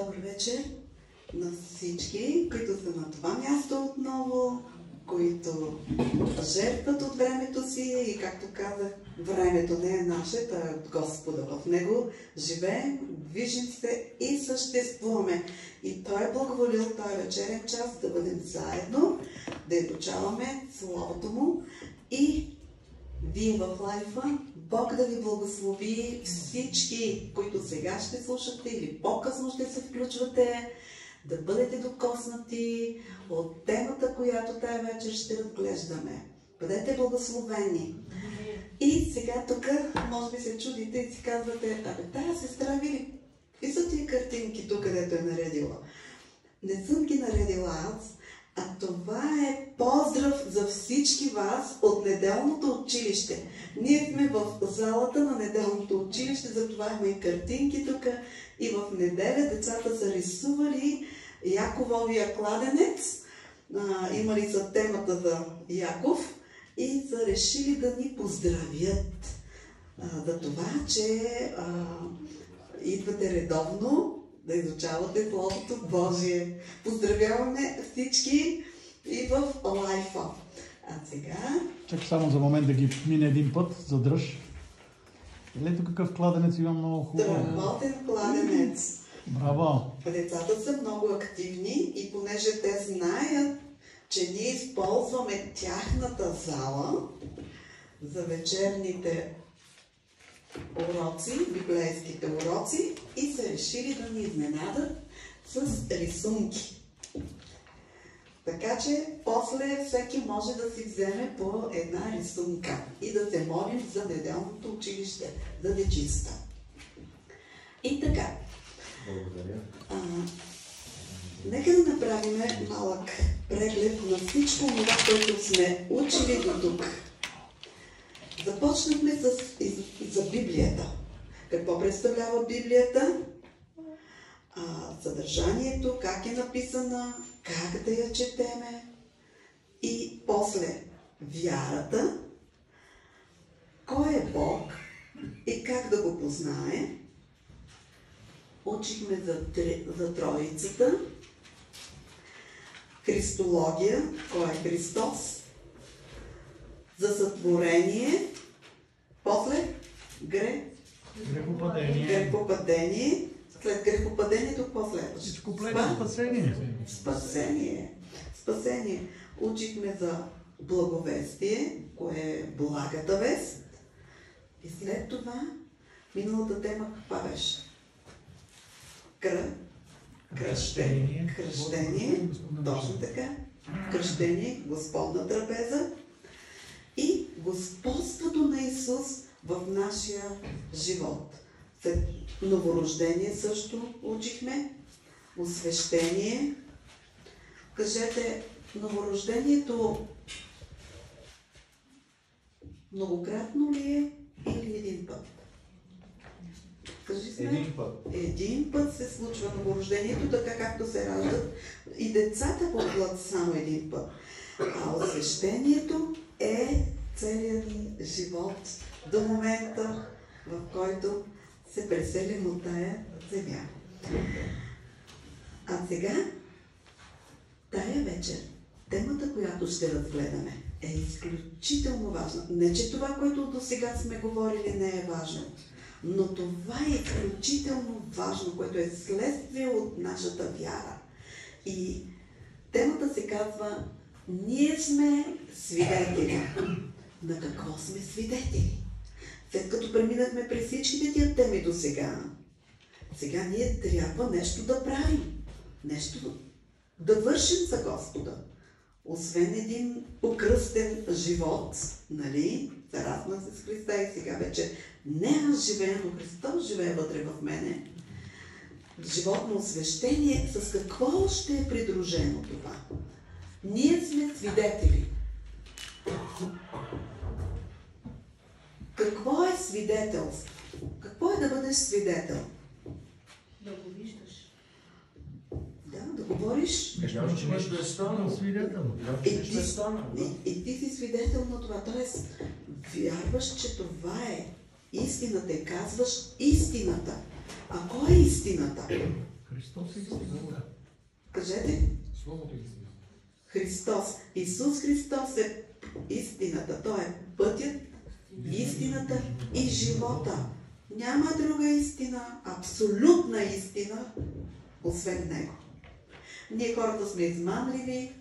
Добър вечер на всички, които са на това място отново, които жертват от времето си и, както казах, времето не е наше, то е от Господа. В него живеем, движим се и съществуваме. И Той е благоволил този вечерен час да бъдем заедно, да изучаваме Словото Му и вие в лайфа, Бог да ви благослови всички, които сега ще слушате или по-късно ще се включвате, да бъдете докоснати от темата, която тая вечер ще разглеждаме. Бъдете благословени. И сега тук, може би се чудите и си казвате, тая сестра види, какви са тия картинки тук, където е наредила? Не съм ги наредила аз, а това е поздрав за всички вас от неделното училище. Ние сме в залата на неделното училище, затова има и картинки тук. И в неделя децата са рисували Якововия кладенец, имали са темата за Яков и са решили да ни поздравят за това, че идвате редовно да изучавате Словото Божие. Поздравяваме всички и в лайфа. А сега... Чакай само за момент да ги мине един път, задръж. Ето какъв кладенец има, много хубаво. Страхотен кладенец. Браво! Децата са много активни и понеже те знаят, че ние използваме тяхната зала за вечерните уроци, библейските уроци, и са решили да ни изненадат с рисунки. Така че после всеки може да си вземе по една рисунка и да се молим за неделното училище, за дечиста. И така. Благодаря. Нека да направим малък преглед на всичко това, което сме учили до тук. Започнахме за Библията. Какво представлява Библията? Съдържанието, как е написана, как да я четеме и после вярата, кой е Бог и как да го познае. Учихме за Троицата, Христология, кой е Христос, за сътворение, после грехопадение. След грехопадението какво следваше? Спасение. Учихме за благовестие, кое е благата вест. И след това, миналата тема каква беше? Кръщение. Точно така. Кръщение, Господна трапеза. И господството на Исус в нашия живот. След новорождение също учихме. Освещение. Кажете, новорождението многократно ли е или един път? Кажи сме. Един път се случва новорождението, така както се раждат и децата по плът само един път. А освещението е целият ни живот до момента, в който се преселим от тая земя. А сега, тая вечер, темата, която ще разгледаме, е изключително важна. Не, че това, което до сега сме говорили, не е важно, но това е изключително важно, което е следствие от нашата вяра. И темата се казва: ние сме свидетели. На какво сме свидетели? След като преминахме през всичките тия теми до сега, сега ние трябва нещо да правим. Нещо да вършим за Господа. Освен един покръстен живот, нали? Зараснах се с Христа и сега вече не аз живея, но Христос живее вътре в мене. Живот на освещение, с какво ще е придружено това? Ние сме свидетели. Какво е свидетелство? Какво е да бъдеш свидетел? Да го виждаш. Да, да говориш. Нещо е станало. Свидетел. И ти си свидетел на това. Тоест, вярваш, че това е истината и казваш истината. А кой е истината? Христос е истината. Кажете. Словото е истина. Христос. Исус Христос е истината. Той е пътят, истината и живота. Няма друга истина, абсолютна истина, освен Него. Ние хората сме измамливи,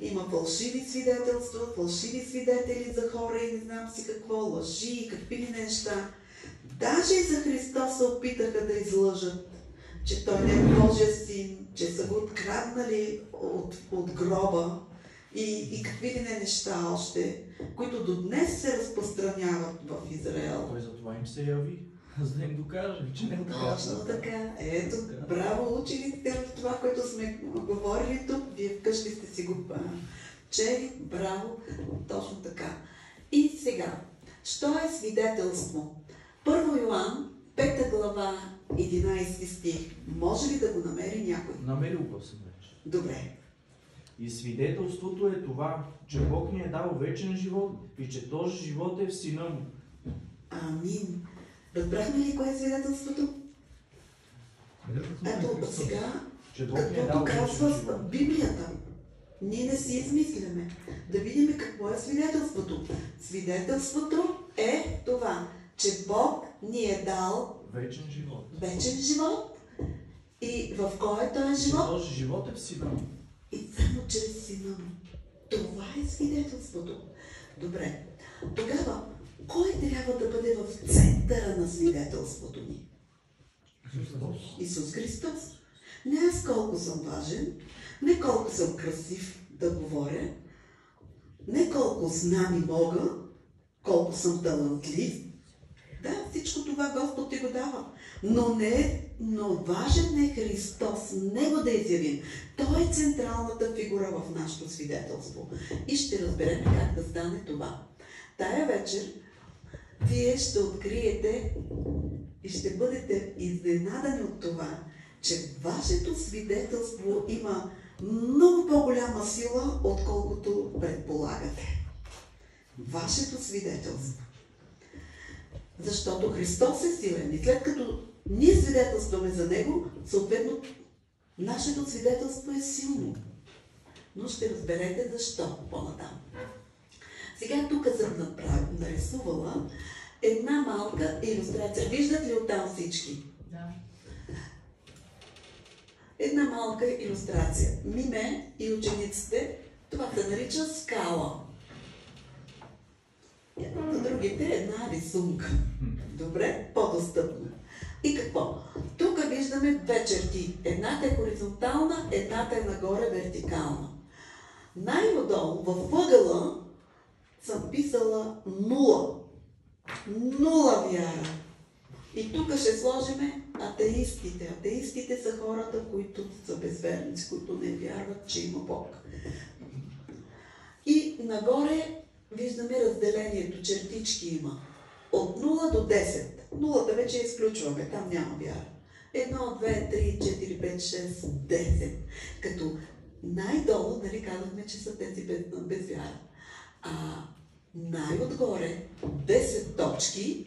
има фалшиви свидетелства, фалшиви свидетели за хора и не знам си какво, лъжи и какви ли неща. Даже и за Христос се опитаха да излъжат, че Той не е Божия син, че са го откраднали от гроба и какви ли не неща още, които до днес се разпространяват в Израел. Той затова им се яви, за да им докаже, че не е така. Точно така. Ето, браво, учили сте в това, което сме говорили тук. Вие вкъщи сте си го чели. Браво, точно така. И сега, що е свидетелство? 1 Йоан, 5 глава, 11 стих. Може ли да го намери някой? Намерил го съм вече. Добре. И свидетелството е това, че Бог ни е дал вечен живот и че този живот е в Сина му. Амин. Разбрахме ли кое е свидетелството? Ето сега, Че Бог ни е каквото дал вечен казва живот. Библията. Ние не си измисляме. Да видим какво е свидетелството. Свидетелството е това, че Бог ни е дал Вечен живот. вечен живот. И в кой е този Че живот? този живот е в Сина му. И само чрез Сина му. Това е свидетелството. Добре. Тогава, кой трябва да бъде в центъра на свидетелството ни? Исус Христос. Не аз колко съм важен, не колко съм красив да говоря, не колко знам и мога, колко съм талантлив. Да, всичко това Господ ти го дава. Но важен е Христос, Него да изявим. Той е централната фигура в нашето свидетелство. И ще разберем как да стане това. Тая вечер вие ще откриете и ще бъдете изненадани от това, че вашето свидетелство има много по-голяма сила, отколкото предполагате. Вашето свидетелство. Защото Христос е силен и след като ние свидетелстваме за Него, съответно нашето свидетелство е силно. Но ще разберете защо по-натам. Сега тук съм нарисувала една малка илюстрация. Виждат ли оттам всички? Да. Една малка илюстрация. Миме и учениците, това се нарича скала. За другите е една рисунка. Добре, по-достъпна. И какво? Тук виждаме две черти. Едната е хоризонтална, едната е нагоре вертикална. Най-отдолу, във въгъла, съм писала 0. 0 вяра. И тук ще сложиме атеистите. Атеистите са хората, които са безверници, които не вярват, че има Бог. И нагоре виждаме разделението, чертички има. От 0 до 10. Нулата вече изключваме, там няма вяра. 1, 2, 3, 4, 5, 6, 10. Като най-долу, нали казахме, че са тези без вяра. А най-отгоре 10 точки,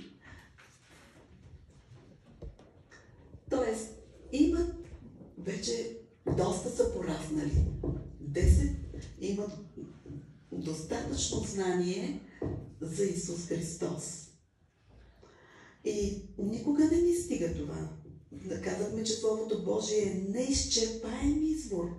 т.е. имат вече доста са пораснали. 10 имат достатъчно знание за Исус Христос. И никога не ни стига това. Казахме, че Словото Божие е неизчерпаем извор.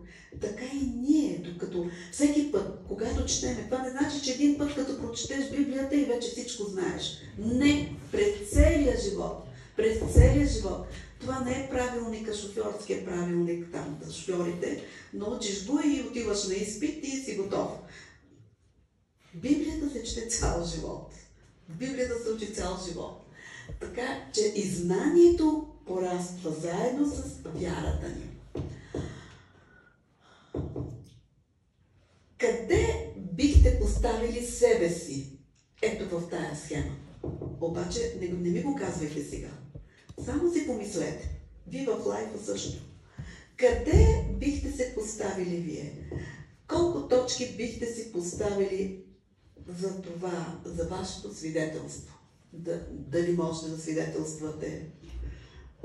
Така и ние, докато всеки път, когато четеме, това не значи, че един път, като прочетеш Библията и вече всичко знаеш. Не, през целия живот. През целия живот. Това не е правилника, шофьорския правилник там за шофьорите. Научиш го и отиваш на изпит и си готов. Библията се чете цял живот. Библията се учи цял живот. Така, че и знанието пораства заедно с вярата ни. Къде бихте поставили себе си? Ето в тая схема. Обаче не ми го казвайте сега. Само си помислете. Вие в лайфа също. Къде бихте се поставили вие? Колко точки бихте си поставили за това, за вашето свидетелство? Дали можете да свидетелствате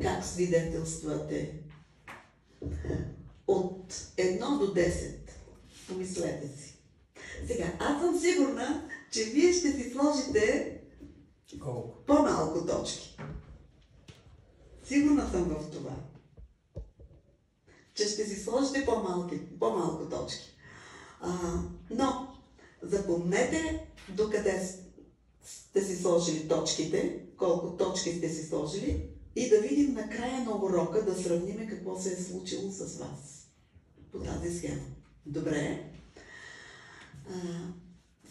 как свидетелствате? От 1 до 10. Помислете си. Сега, аз съм сигурна, че вие ще си сложите Колко? по-малко точки. Сигурна съм в това. Че ще си сложите по-малко точки. Но запомнете докъде сте си сложили точките, колко точки сте си сложили и да видим на края на урока, да сравним какво се е случило с вас по тази схема. Добре.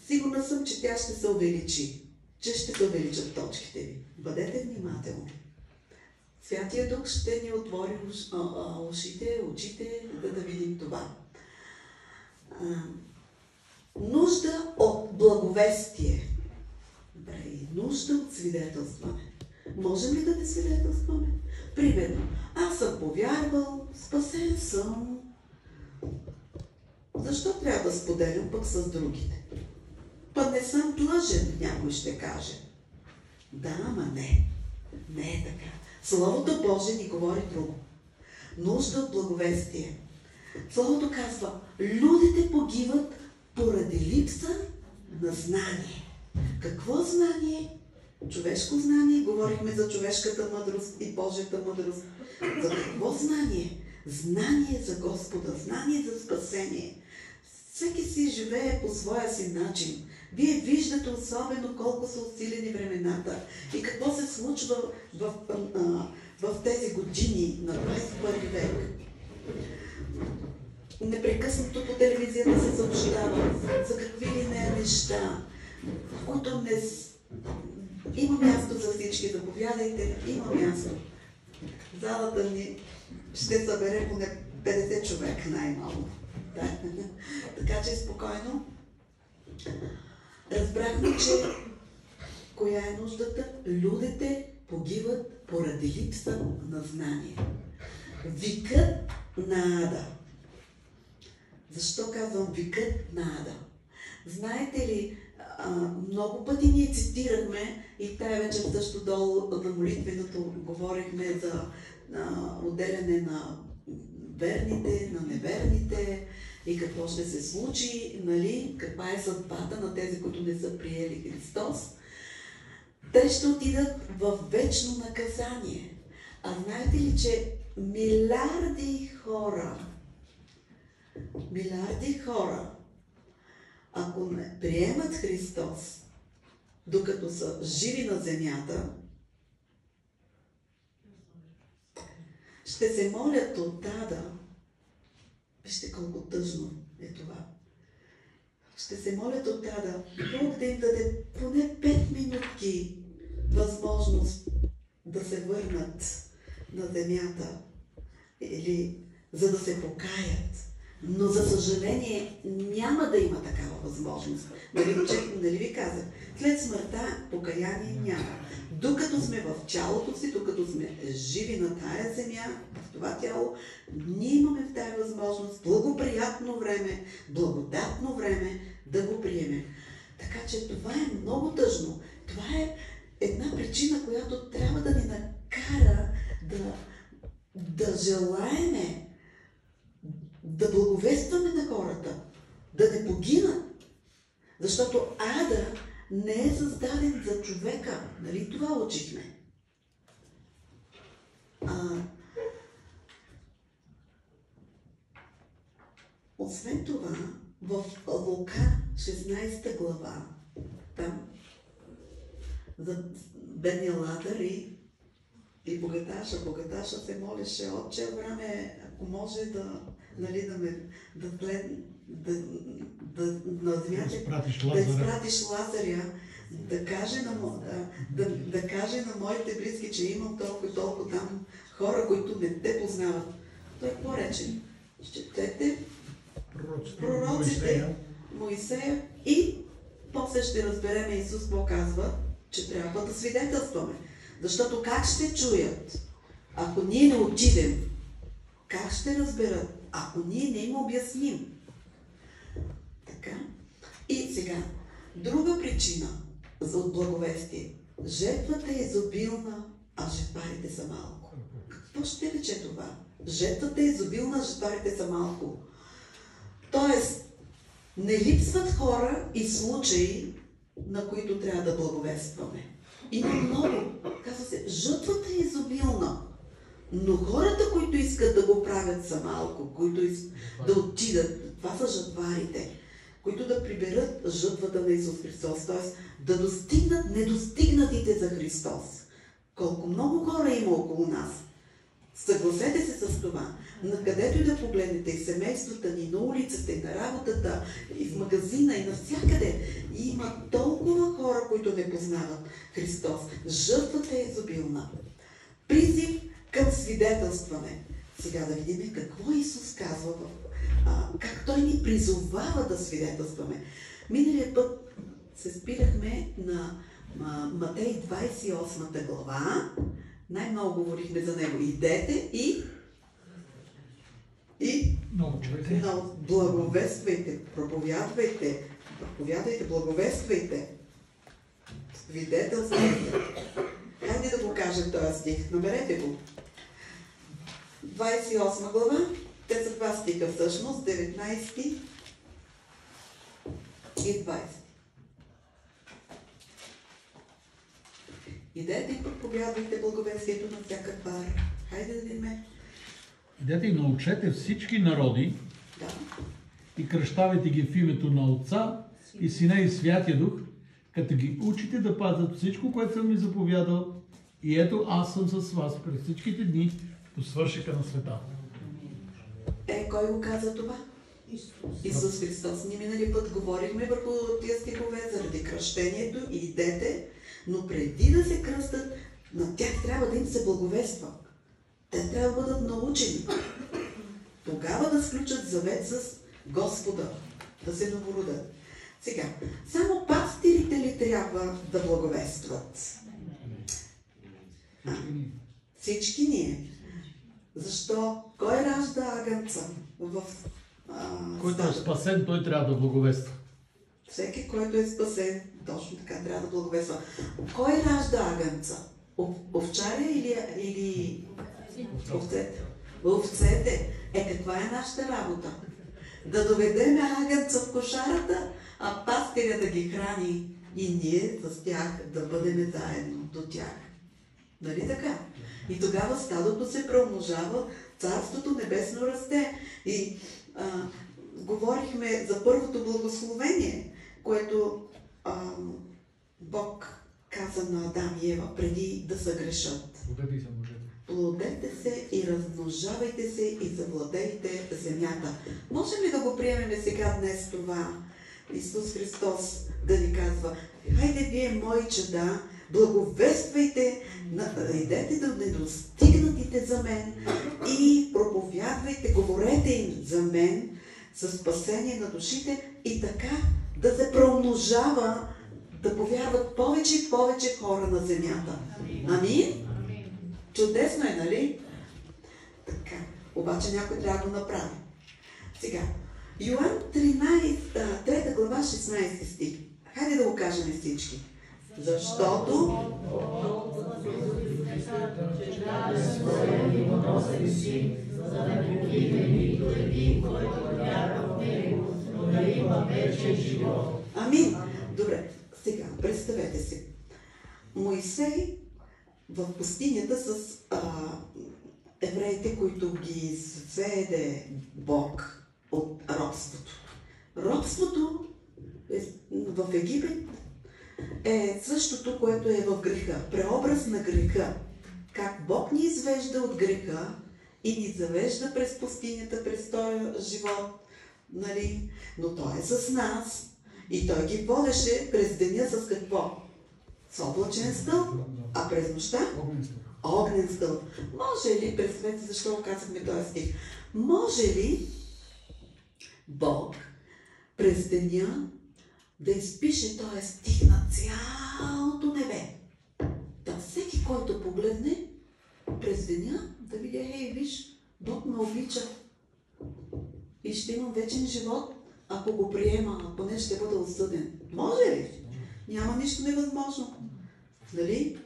Сигурна съм, че тя ще се увеличи, че ще се увеличат точките ви. Бъдете внимателни. Святия Дух ще ни отвори ушите, очите, да видим това. Нужда от благовестие. Добре, и нужда от свидетелстване. Можем ли да не свидетелстваме? Примерно, аз съм повярвал, спасен съм. Защо трябва да споделям пък с другите? Пък не съм длъжен, някой ще каже. Да, ама не. Не е така. Словото Божие ни говори друго. Нужда от благовестие. Словото казва, людите погиват поради липса на знание. Какво знание? Човешко знание. Говорихме за човешката мъдрост и Божията мъдрост. За какво знание? Знание за Господа, знание за спасение. Всеки си живее по своя си начин. Вие виждате особено колко са усилени времената и какво се случва в тези години на 21 век. Непрекъснато по телевизията се съобщава за какви ли не неща, които не... Има място за всички, заповядайте, има място. Залата ни ще събере поне 50 човека най-малко. Да? Така че спокойно. Разбрахме, че коя е нуждата? Людите погиват поради липса на знание. Викът на ада. Защо казвам викът на ада? Знаете ли, много пъти ние цитирахме и тая вечер също долу на молитвеното говорихме за отделяне на верните, на неверните и какво ще се случи, нали, каква е съдбата на тези, които не са приели Христос. Те ще отидат в вечно наказание. А знаете ли, че милиарди хора, ако не приемат Христос, докато са живи на земята, ще се молят от ада. Вижте колко тъжно е това. Ще се молят от ада, Бог да им даде поне 5 минутки възможност да се върнат на земята или за да се покаят. Но за съжаление няма да има такава възможност. Нали ви казах? След смъртта покаяние няма. Докато сме в тялото си, докато сме живи на тая земя, в това тяло, ние имаме в тая възможност благоприятно време, благодатно време да го приемем. Така че това е много тъжно. Това е една причина, която трябва да ни накара да желаеме, да благовестваме на хората, да не погинат. Защото ада не е създаден за човека. Нали това учихме? Освен това, в Лука 16 глава, там за бедния Лазар и богаташа. Богаташа се молеше, Отче Авраме, ако може на земята да изпратиш Лазаря, да каже на моите близки, че имам толкова там хора, които не те познават. Той какво рече? Четете пророците Моисея и после ще разбереме Исус какво казва, че трябва да свидетелстваме. Защото как ще чуят, ако ние не отидем? Как ще разберат, ако ние не им обясним? Така. И сега, друга причина за благовестие. Жертвата е изобилна а жетварите са малко. Какво ще рече това? Жетвата е изобилна, жетварите са малко. Тоест, не липсват хора и случаи, на които трябва да благовестваме. Има много. Казва се, жътвата е изобилна. Но хората, които искат да го правят, са малко, които искат да отидат, това са жътварите, които да приберат жътвата на Исус Христос, т.е. да достигнат недостигнатите за Христос. Колко много хора има около нас. Съгласете се с това. На където и да погледнете, и семействата ни, на улицата, и на работата, и в магазина, и навсякъде, има толкова хора, които не познават Христос. Жътвата е изобилна. Призив към свидетелстване. Сега да видим какво Исус казва, как Той ни призовава да свидетелстваме. Миналият път се спирахме на Матей 28 глава. Най-много говорихме за него. Идете и благовествайте, проповядвайте, благовествайте, свидетелствайте. Хайде да го кажем този стих. Намерете го. 28 глава. Те са два стиха всъщност. 19 и 20. Идете и проповядвайте благовестието на всяка твар. Хайде да видим. Идете и научете всички народи, Да. и кръщавайте ги в името на Отца и Сина и Святия Дух, като ги учите да пазят всичко, което съм ви заповядал. И ето аз съм с вас през всичките дни до свършека на света. Кой го каза това? Исус Христос. Ние минали път говорихме върху тия стихове заради кръщението и идете, но преди да се кръстат, на тях трябва да им се благовества. Те трябва да бъдат научени. Тогава да сключат завет с Господа, да се новородят. Сега, само пастирите ли трябва да благовестват? Всички ние. Защо? Кой ражда агънца? Който е спасен, той трябва да благовества. Всеки, който е спасен, точно така трябва да благовества. Кой ражда агънца? Овчаря или овцете? Овцете. Каква е нашата работа? Да доведем агънца в кошарата, а пастиря да ги храни и ние с тях да бъдем заедно до тях. Нали така? И тогава стадото се преумножава, Царството Небесно расте. И говорихме за първото благословение, което Бог каза на Адам и Ева преди да съгрешат. Плодете се и размножавайте се и завладейте земята. Можем ли да го приемем сега днес това? Исус Христос да ни казва, хайде вие, мои чада, благовествайте, идете до недостигнатите за мен и проповядвайте, говорете им за мен за спасение на душите и така да се промножава, да повярват повече и повече хора на земята. Амин? Чудесно е, нали? Така. Обаче някой трябва да го направи. Сега. Йоан 3 глава 16 стих. Хайде да го кажем всички. Защото Амин. Добре. Сега, представете си. Моисей в пустинята с евреите, които ги сведе Бог от робството. Робството в Египет е същото, което е в греха. Преобраз на греха. Как Бог ни извежда от греха и ни завежда през пустинята, през този живот. Нали? Но Той е с нас и Той ги водеше през деня с какво? С облачен стълб, а през нощта? Огнен стълб. Може ли, представете защо казахме този стих, може ли Бог през деня да изпише този стих на цялото небе? Да всеки, който погледне през деня, да видя, виж, Бог ме обича и ще имам вечен живот, ако го приема, а поне ще бъда осъден. Може ли? Няма нищо невъзможно. Нали?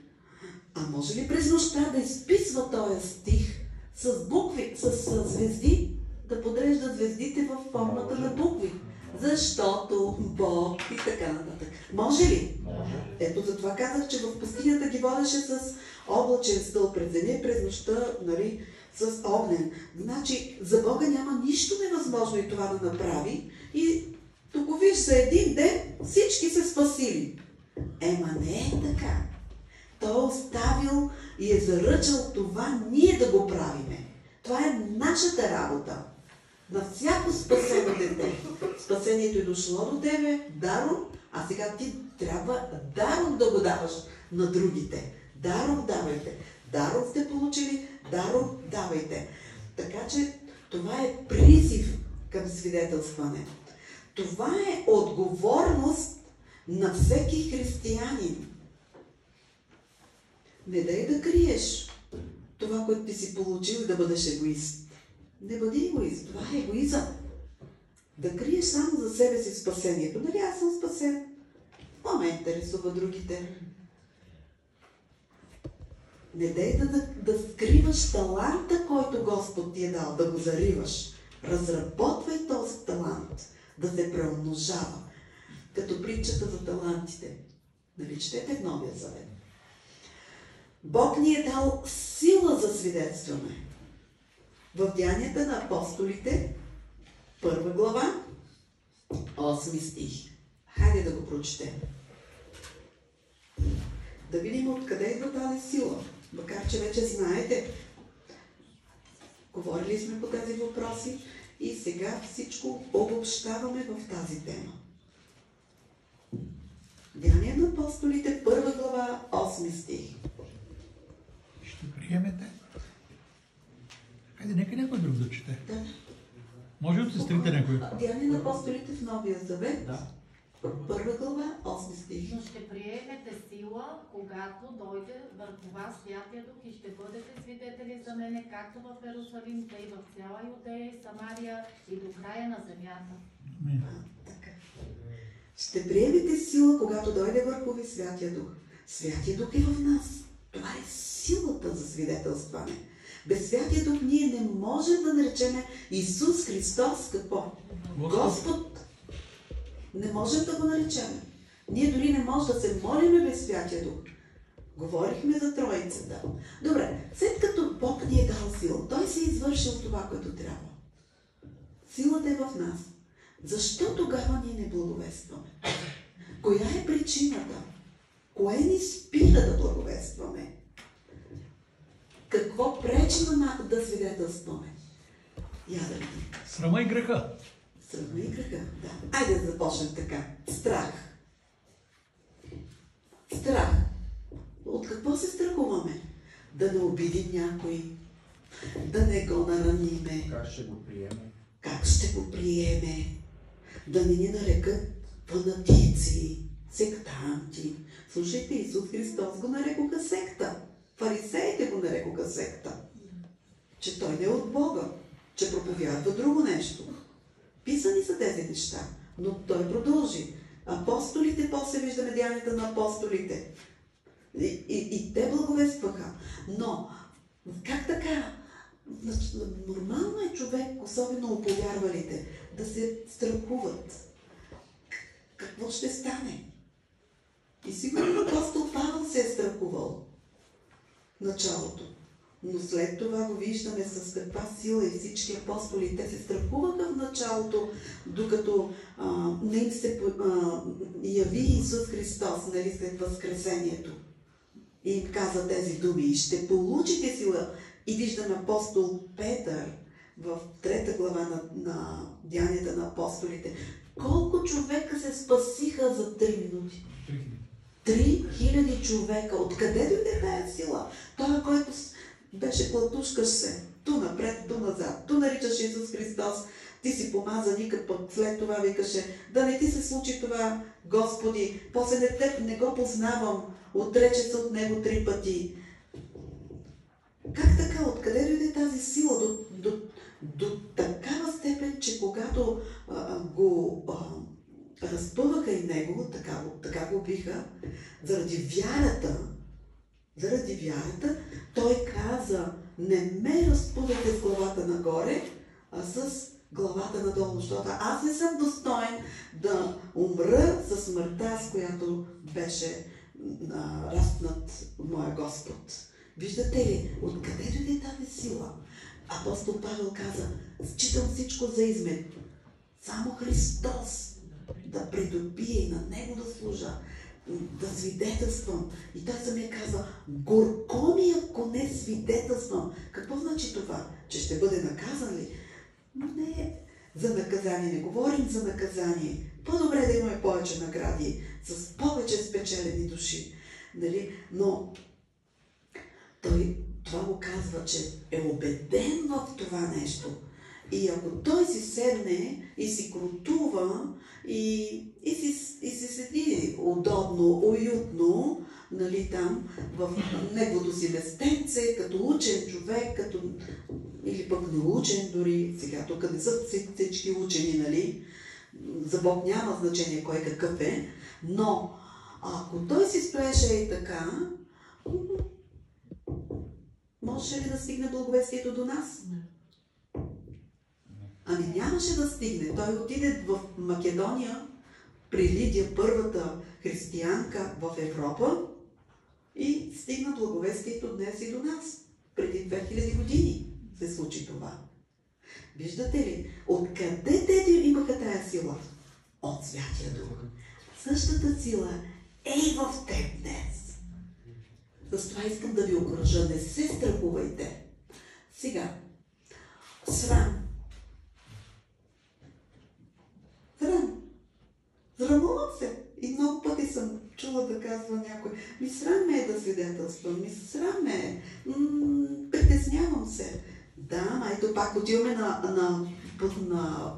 А може ли през нощта да изписва този стих с букви, с звезди, да подрежда звездите в формата на букви? Защото Бог и така нататък. Може ли? Може. Ето затова казах, че в пустинята ги водеше с облачен стълб през деня и през нощта, нали, с огнен. Значи за Бога няма нищо невъзможно и това да направи. И тук го виж, за един ден всички се спасили. Ема не е така. Той е оставил и е заръчал това ние да го правиме. Това е нашата работа. На всяко спасено дете. Спасението е дошло до тебе, даром, а сега ти трябва даром да го даваш на другите. Даром давайте. Даром сте получили, даром давайте. Така че това е призив към свидетелстване. Това е отговорност на всеки християнин. Не дай да криеш това, което ти си получил, и да бъдеш егоист. Не бъди егоист. Това е егоизъм. Да криеш само за себе си спасението. Нали аз съм спасен? Това ме интересува другите. Не дай да скриваш таланта, който Господ ти е дал, да го зариваш. Разработвай този талант, да се преумножава. Като притчата за талантите. Нали четете в Новия Завет? Бог ни е дал сила за свидетелстване. В Деянията на апостолите, 1 глава, 8 стих. Хайде да го прочетем. Да видим откъде идва тази сила. Макар че вече знаете, говорили сме по тези въпроси и сега всичко обобщаваме в тази тема. Деяния на апостолите, 1 глава, 8 стих. Ще приемете. Хайде, нека някой друг да чете. Да. Може от сестрите някой? Деяния на апостолите в Новия Завет, Да. 1 глава, 8 стих. Но ще приемете сила, когато дойде върху вас Святия Дух и ще бъдете свидетели за мене, както в Иерусалим, тъй в цяла Юдея и Самария и до края на земята. Амин. Така. Ще приемете сила, когато дойде върху ви Святия Дух. Святия Дух е в нас. Това е силата за свидетелстване. Без Святия Дух ние не можем да наречем Исус Христос какво? Господ. Не можем да го наречем. Ние дори не можем да се молиме без Святия Дух. Говорихме за Троицата. Добре, след като Бог ни е дал сила, Той си е извършил това, което трябва. Силата е в нас. Защо тогава ние не благовестваме? Коя е причината? Кое ни спира да благовестваме? Какво пречи на нас да свидетелстваме? Я да видим. Срама и греха. Срама и греха, да. Айде да започнем така. Страх. Страх. От какво се страхуваме? Да не обидим някой, да не го нараниме. Как ще го приеме? Как ще го приеме? Да не ни нарекат фанатици, сектанти. Слушайте, Исус Христос го нарекоха секта. Фарисеите го нарекоха секта. Че той не е от Бога, че проповядва друго нещо. Писани са тези неща, но той продължи. Апостолите, после виждаме деянията на апостолите. И те благовестваха. Но, как така? Нормално е човек, особено оповярвалите, да се страхуват. Какво ще стане? И сигурно апостол Павел се е страхувал в началото. Но след това го виждаме с каква сила и всички апостоли. Те се страхуваха в началото, докато не им се яви Исус Христос, нали, след възкресението. И им каза тези думи: и ще получите сила. И виждаме апостол Петър в 3 глава на Деянията на апостолите. Колко човека се спасиха за 3 минути? 3000 човека. Откъде дойде тая сила? Той, който беше платушкаш се, ту напред, ту назад, ту наричаше Исус Христос, ти си помазаник, пък след това викаше: да не ти се случи това, Господи, после не го познавам, отрече се от него 3 пъти. Как така? Откъде дойде тази сила? До такава степен, че когато го разпъваха и него, така го биха, заради вярата, заради вярата, той каза, не ме разпудете с главата нагоре, а с главата надолу, защото аз не съм достоен да умра със смъртта, с която беше разпнат моя Господ. Виждате ли, откъде дойде тази сила? Апостол Павел каза, считам всичко за измет. Само Христос да придобие и на Него да служа, да свидетелствам. И той самия каза, горко ми, ако не свидетелствам. Какво значи това? Че ще бъде наказан ли? Не, за наказание не говорим за наказание. По-добре да имаме повече награди, с повече спечелени души. Нали? Но той това го казва, че е убеден в това нещо. И ако той си седне и си крутува и си седи удобно, уютно, нали, там, в неговото си местенце, като учен човек, или пък научен дори, сега тук не са всички учени, нали, за Бог няма значение кой какъв е, но ако той си стоеше и така, можеше ли да стигне благовестието до нас? Ами нямаше да стигне. Той отиде в Македония при Лидия, първата християнка в Европа, и стигна благовестието днес и до нас. Преди 2000 години се случи това. Виждате ли? Откъде те имаха тая сила? От Святия Дух. Същата сила е и в теб днес. С това искам да ви окружа. Не се страхувайте. Сега, срам. Срамувам се. И много пъти съм чула да казва някой, срам ме е да свидетелствам, срам ме е, притеснявам се. Да, ето пак отиваме на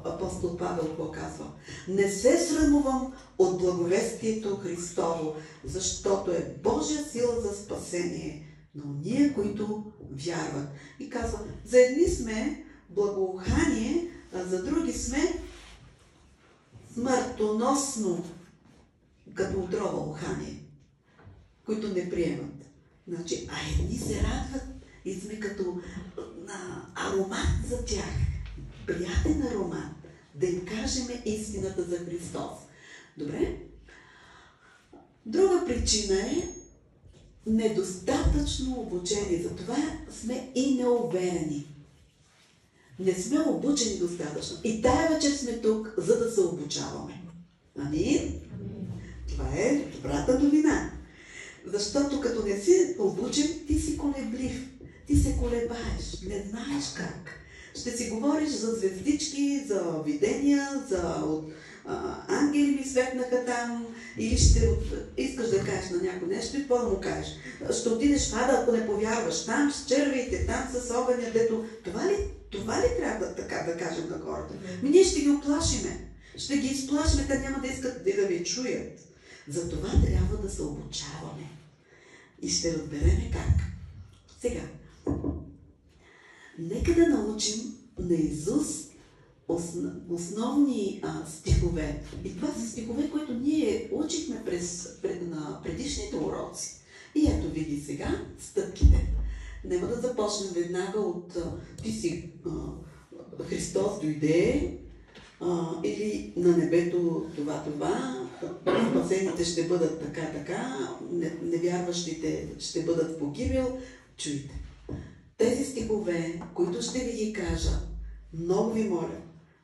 апостол Павел, какво казва. Не се срамувам от благовестието Христово, защото е Божия сила за спасение на ние, които вярват. И казва, за едни сме благоухание, а за други сме смъртоносно, като отрова ухание, които не приемат. Значи, а едни се радват и сме като аромат за тях. Приятен аромат. Да им кажем истината за Христос. Добре? Друга причина е недостатъчно обучение. Затова сме и неуверени. Не сме обучени достатъчно. И тая вечер сме тук, за да се обучаваме. Амин? Това е добрата новина. Защото като не си обучен, ти си колеблив. Ти се колебаеш. Не знаеш как. Ще си говориш за звездички, за видения, за ангели ми светнаха там, или искаш да кажеш на някой нещо и какво да му кажеш. Ще отидеш в ада, ако не повярваш. Там с червите, там с огъня, дето... Това ли трябва да кажем на хората? Ние ще ги оплашиме. Ще ги изплашиме, те няма да искат да ви чуят. Затова трябва да се обучаваме. И ще разбереме как. Сега, нека да научим наизуст основни стихове. И това са стихове, които ние учихме на предишните уроци. И ето види сега стъпките. Няма да започнем веднага от Христос дойде, или на небето това, спасените ще бъдат така, невярващите ще бъдат в погибел. Чуйте. Тези стихове, които ще ви ги кажа, много ви моля,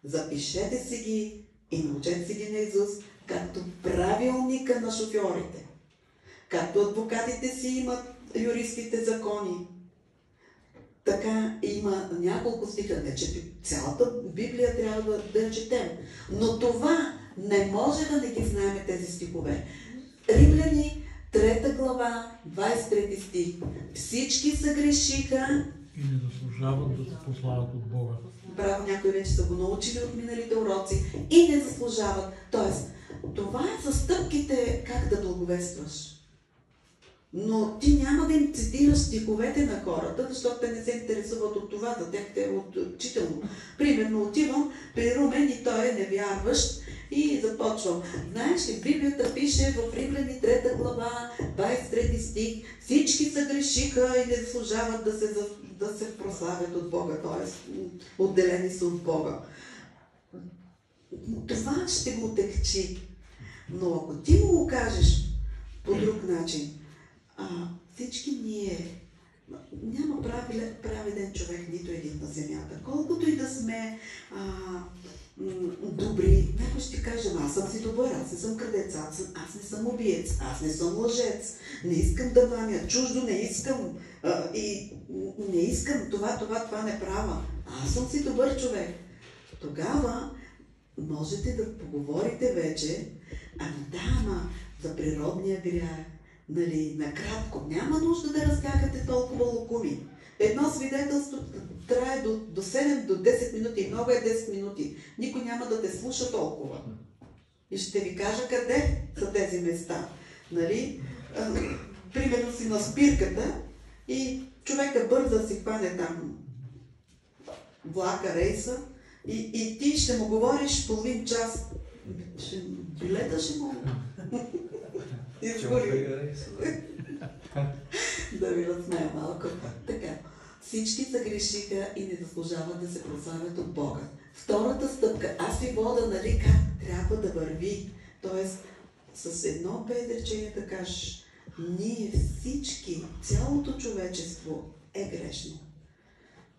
запишете си ги и научете си ги наизуст, както правилника на шофьорите. Както адвокатите си имат юристите закони, така има няколко стиха. Не, че цялата Библия трябва да я четем. Но това не може да не ги знаем тези стихове. Римляни, 3 глава, 23 стих. Всички съгрешиха и не заслужават да се послават от Бога. Браво, някои вече са го научили от миналите уроци и не заслужават. Тоест, това е за стъпките как да благовестваш. Но ти няма да им цитираш стиховете на хората, защото те не се интересуват от това, за тях те е учително. Примерно отивам при Румен и той е невярващ И започвам. Знаеш ли, Библията пише в Римляни 3 глава, 23 стих, всички съгрешиха и не заслужават да се прославят от Бога, т.е. отделени са от Бога. Това ще го отекчи. Но ако ти му го кажеш по друг начин, всички ние, няма праведен човек, нито един на земята. Колкото и да сме добри, някой ще каже, аз съм си добър, аз не съм крадец, аз не съм убиец, аз не съм лъжец, не искам да мамя, чуждо не искам и не искам това не правя. Аз съм си добър човек. Тогава можете да поговорите вече, ама за природния грях, нали, накратко. Няма нужда да разкакате толкова лукуми. Едно свидетелство трае до 7, до 10 минути. Много е 10 минути. Никой няма да те слуша толкова. И ще ви кажа къде са тези места. Нали? Примерно си на спирката и човека бърза да си хване там влака, рейса и ти ще му говориш половин час. Билета ще му изгори. Да ви разсмея малко. Така. Всички загрешиха и не заслужават да се прославят от Бога. Втората стъпка, аз ви вода, нали, как трябва да върви. Тоест, с едно-две изречения да кажеш, ние всички, цялото човечество е грешно.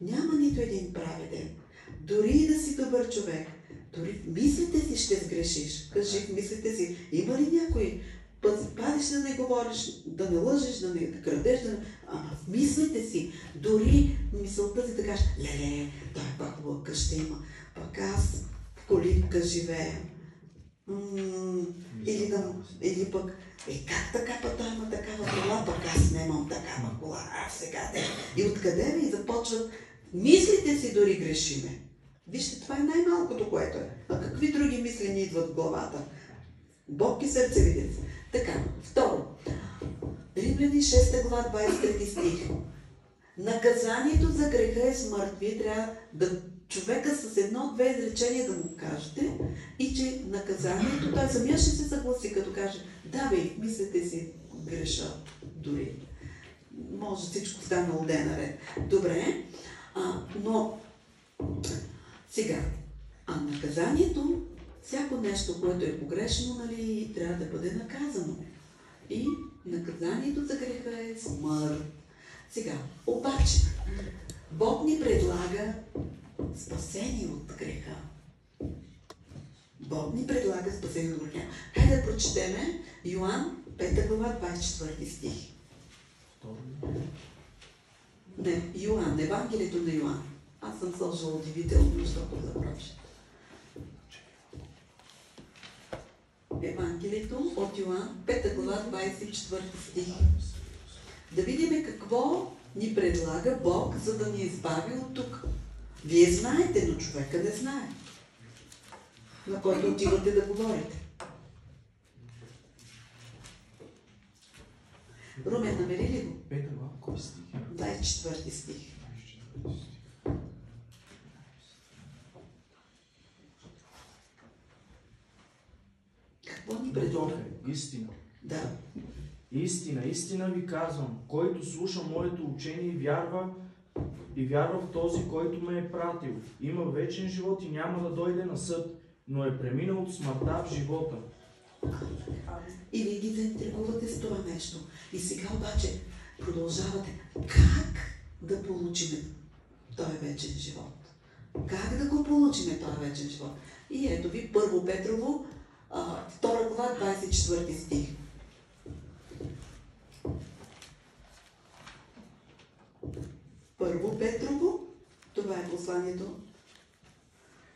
Няма нито един праведен. Дори и да си добър човек, дори в мислите си ще сгрешиш. Кажи в мислите си, има ли някой падиш да не говориш, да не лъжеш, да не крадеш, ама в мислите си, дори мисълта си да кажеш, леле, той пак хубава къща има, пък аз в колибка живея. Или пък, как така път той има такава кола, пък аз нямам такава кола, сега де. И откъде ми започват мислите си дори грешиме. Вижте, това е най-малкото, което е. А какви други мисли ни идват в главата? Бог и сърцевидец. Така, второ. Римляни 6 глава 23 стих. Наказанието за греха е смърт. Вие трябва да човека с едно-две изречения да му кажете и че наказанието, той самия ще се съгласи, като каже, да бе, мислете си греша дори. Може всичко станало да е наред. Добре, но сега, наказанието, всяко нещо, което е погрешно, нали, трябва да бъде наказано. И наказанието за греха е смърт. Сега, обаче, Бог ни предлага спасение от греха. Бог ни предлага спасение от греха. Хайде да прочетеме Йоан 5 глава 24 стих. Не, Йоан, Евангелието на Йоан. Аз съм сложила удивително, защото запрочета. Евангелието от Йоан, 5 глава, 24 стих. Да видим какво ни предлага Бог, за да ни избави от тук. Вие знаете, но човека не знае, на който отивате да говорите. Румен, намери ли го? 5 глава, кой стих? 24 стих. Какво ни предлага? Истина. Да. Истина ви казвам, който слуша моето учение и вярва в този, който ме е пратил, има вечен живот и няма да дойде на съд, но е преминал от смъртта в живота. И вие ги заинтригувате с това нещо. И сега обаче продължавате. Как да получим този вечен живот? Как да го получим този вечен живот? И ето ви, 1 Петрово, 2 глава, 24 стих. Първо Петрово, това е посланието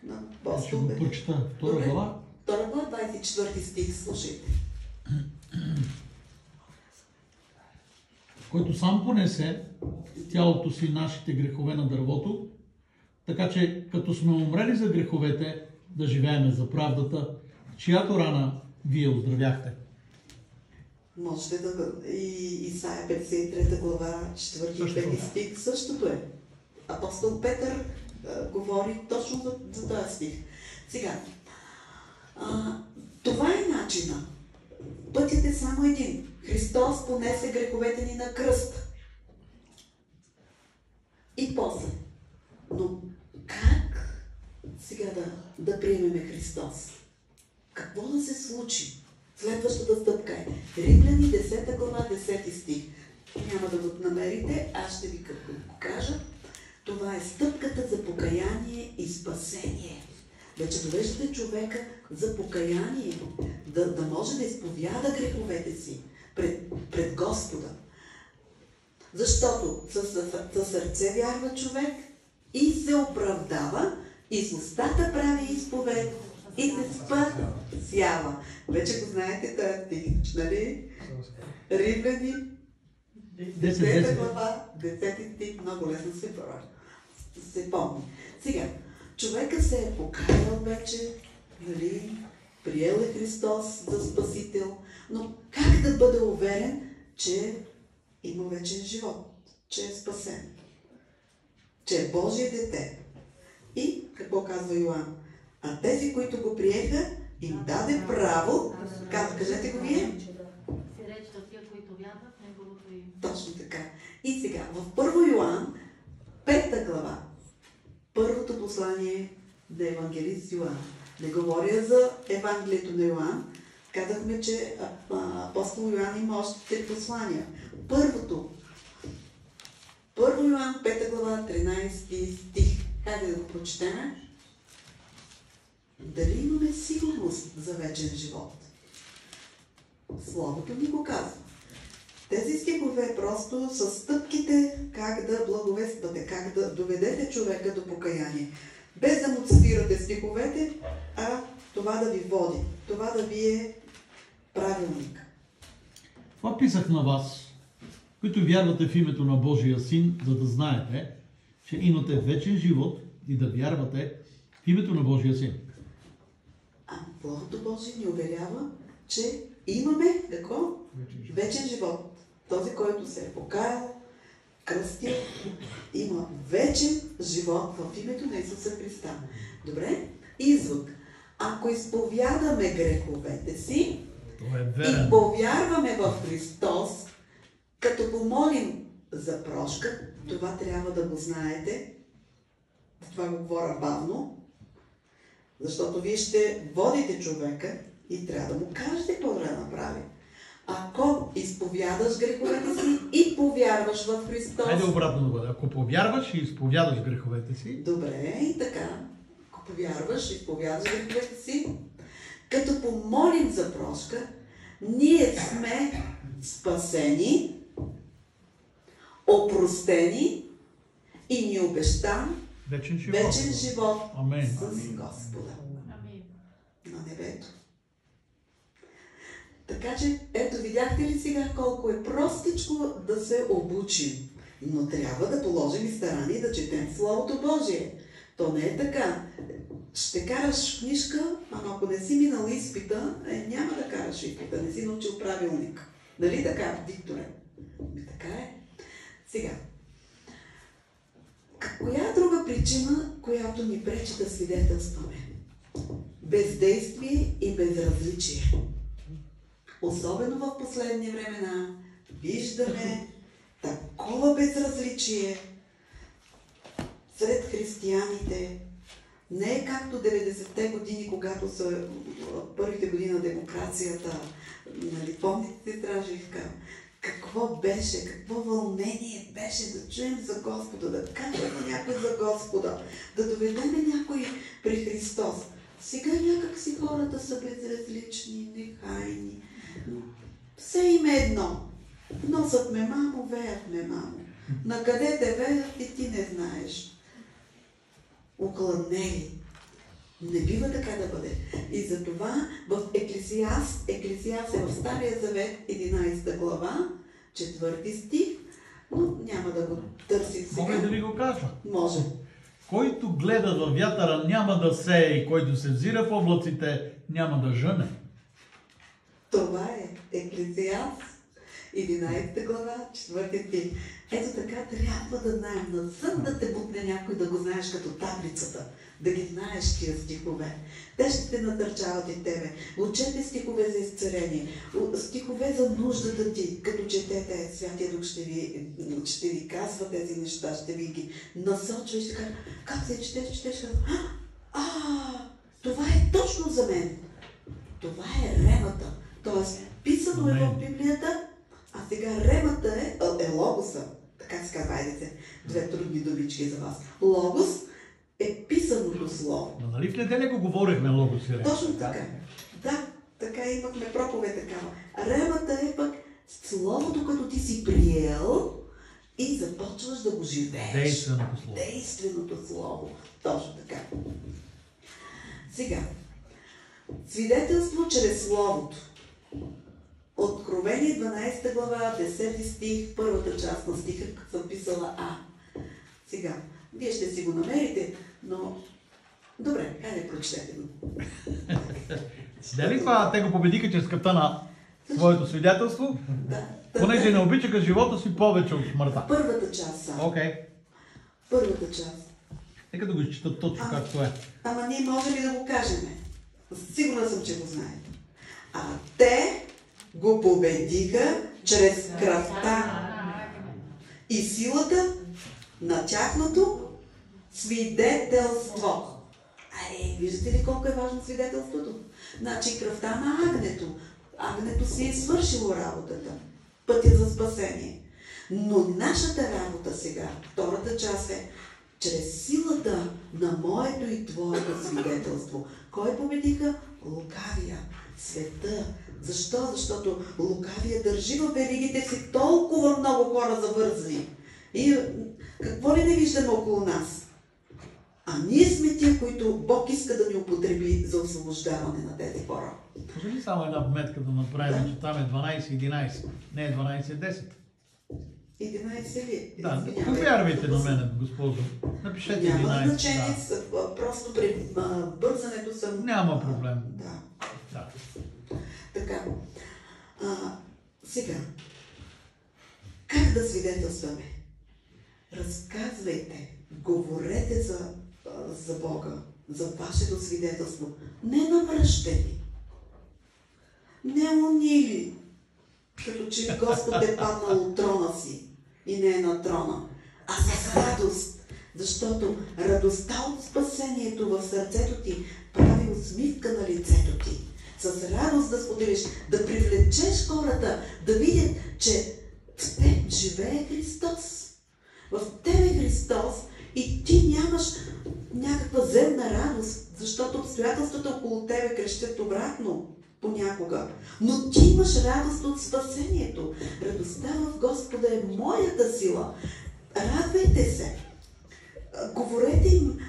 на апостол Ще го Петър. прочета. 2 глава. 2 глава, 24 стих, слушайте. Който сам понесе тялото си нашите грехове на дървото, така че като сме умрели за греховете, да живееме за правдата, чиято рана вие оздравяхте. Можете да... И Исаия 53 глава, 4-5 стих, същото е. Апостол Петър говори точно за този стих. Сега, Това е начина. Пътят е само един. Христос понесе греховете ни на кръст. И после. Но как сега да приемеме Христос? Какво да се случи? Следващата стъпка е Римляни 10 глава 10 стих. Няма да го намерите, аз ще ви го кажа. Това е стъпката за покаяние и спасение. Вече довеждате човека за покаяние, да може да изповяда греховете си пред Господа. Защото със сърце вярва човек и се оправдава, и с устата прави изповед, и се спасява. Вече го знаете тази стих, нали? Римляни 10 глава, 10 стих, много лесно се помни. Сега, човека се е покаял вече, нали? Приел е Христос за Спасител, но как да бъде уверен, че има вечен живот, че е спасен, че е Божие дете? И какво казва Йоан? А тези, които го приеха, им даде право, кажете го вие? Си реч на тия, които вярват в неговото име. Точно така. И сега, в 1 Йоан, 5 глава, първото послание на евангелист Йоан. Не говоря за Евангелието на Йоан. Казахме, че апостол Йоан има още 3 послания. Първото. 1 Йоан, 5 глава, 13 стих. Хайде да го прочетем. Дали имаме сигурност за вечен живот? Словото ни го казва. Тези стихове просто са стъпките как да благовествате, как да доведете човека до покаяние. Без да му цитирате стиховете, а това да ви води. Това да ви е правилник. Това писах на вас, които вярвате в името на Божия Син, за да знаете, че имате вечен живот и да вярвате в името на Божия Син. Словото Божие ни уверява, че имаме какво? Вечен живот. Този, който се е покаял, кръстил, има вечен живот в името на Исуса Христа. Добре? Извод. Ако изповядаме греховете си и повярваме в Христос, като помолим за прошка, това трябва да го знаете. Това го говоря бавно, защото вие ще водите човека и трябва да му кажете какво да направи. Ако изповядаш греховете си и повярваш в Христос... Хайде обратно да бъде. Ако повярваш и изповядаш греховете си... Добре, и така. Ако повярваш и изповядаш греховете си, като помолим за прошка, ние сме спасени, опростени и ни обещан вечен живот Амен. с Господа Амин. на небето. Така че, ето видяхте ли сега колко е простичко да се обучим. Но трябва да положим и старание да четем Словото Божие. То не е така. Ще караш книжка, ама ако не си минал изпита, няма да караш изпита, не си научил правилник. Нали така, Викторе? Така е. Сега, коя е друга причина, която ни пречи да свидетелстваме? Бездействие и безразличие. Особено в последни времена виждаме такова безразличие сред християните. Не е както 90-те години, когато са първите години на демокрацията. Нали, помните, сестра Живка? Какво беше, какво вълнение беше да чуем за Господа, да кажем на някой за Господа, да доведем някой при Христос. Сега някак си хората са безразлични, нехайни. Все им е едно. Носът ме мамо, веят ме мамо. Накъде те веят и ти не знаеш. Окладнели. Не бива така да бъде. И затова в Еклесиаст е в Стария Завет, 11 глава, 4 стих, но няма да го търсим сега. Мога да ви го кажа? Може. Който гледа във вятъра няма да сее и който се взира в облаците няма да жъне. Това е Еклесиаст 11 глава, 4 стих. Ето така трябва да знаем. Насън да те бутне някой да го знаеш като таблицата. Да ги знаеш тия стихове. Те ще те насърчават и тебе. Учете стихове за изцеление. Стихове за нуждата ти. Като четете, Святия Дух ще ви казва тези неща, ще ви ги насочва и ще кажа, как се четеш, това е точно за мен. Това е ремата. Тоест, писано е в Библията, а сега ремата е логоса. Така се казва, айдете, две трудни думички за вас. Логос е писаното слово. Но нали в неделя го говорихме логос и рема? Точно така. Да, така имахме проповед такава. Ремата е пък словото, като ти си приел и започваш да го живееш. Действеното слово. Действеното слово. Точно така. Сега, свидетелство чрез словото. Откровение 12 глава, 10 стих, първата част на стиха, съм писала А. Сега, вие ще си го намерите, но... Добре, хайде прочетете го. Дали това те го победиха чрез кръвта на своето свидетелство? Да. Понеже не обичаха живота си повече от смъртта. Първата част само. Окей. Първата част. Нека да го изчитат точно както е. Ама ние може ли да го кажем? Сигурна съм, че го знаете. А те го победиха чрез кръвта и силата на тяхното свидетелство. Виждате ли колко е важно свидетелството? Значи кръвта на агнето. Агнето си е свършило работата. Пътя за спасение. Но нашата работа сега, втората част е чрез силата на моето и твоето свидетелство. Кой победиха? Лукавия, света. Защо? Защото лукавия държи в веригите си толкова много хора завързани. И какво ли не виждаме около нас? А ние сме тия, които Бог иска да ни употреби за освобождаване на тези хора. Може ли само една вметка да направим, че там е 12-11, не е 12-10? 11 ли? Да, повярвайте на мен, госпожо. Напишете 11. Няма значение, просто при бързането съм... Няма проблем. Да. Така. Сега. Как да свидетелстваме? Разказвайте, говорете за Бога, за вашето свидетелство. Не навръщени. Не унили. Като че Господ е паднал от трона си и не е на трона, а с радост. Защото радостта от спасението в сърцето ти прави усмивка на лицето ти. С радост да споделиш, да привлечеш хората, да видят, че в теб живее Христос. В тебе е Христос и ти нямаш някаква земна радост, защото обстоятелствата около тебе крещят обратно понякога. Но ти имаш радост от спасението. Радостта в Господа е моята сила. Радвайте се. Говорете им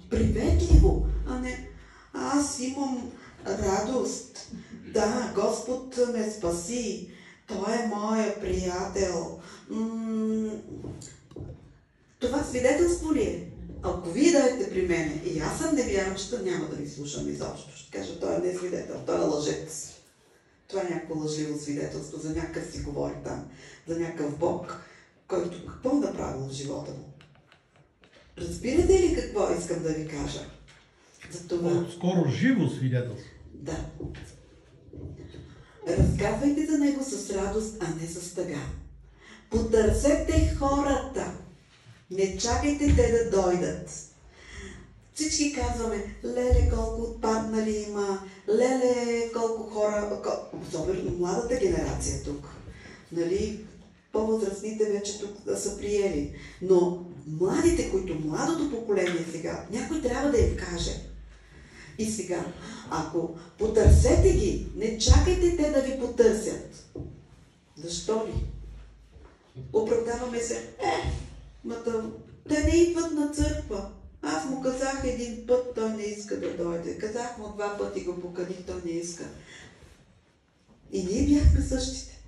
приветливо, а не аз имам радост. Да, Господ ме спаси. Той е моя приятел. Това свидетелство ли е? Ако вие дадете при мене и аз съм невярваща, няма да ви слушам изобщо. Ще кажа, той не е свидетел, той е лъжец. Това е някакво лъжливо свидетелство, за някакъв си говори там, за някакъв Бог, който какво е направил в живота му. Разбирате ли какво искам да ви кажа? За това... Скоро живо свидетелство. Да. Разказвайте за него с радост, а не с тъга. Потърсете хората. Не чакайте те да дойдат. Всички казваме, леле колко отпаднали има, леле колко хора, особено младата генерация тук. Нали, по-възрастните вече тук са приели. Но младите, младото поколение сега, някой трябва да им каже. И сега, ако потърсете ги, не чакайте те да ви потърсят. Защо ли? Оправдаваме се, те не идват на църква. Аз му казах един път, той не иска да дойде. Казах му 2 пъти го поканих, той не иска. И ние бяхме същите.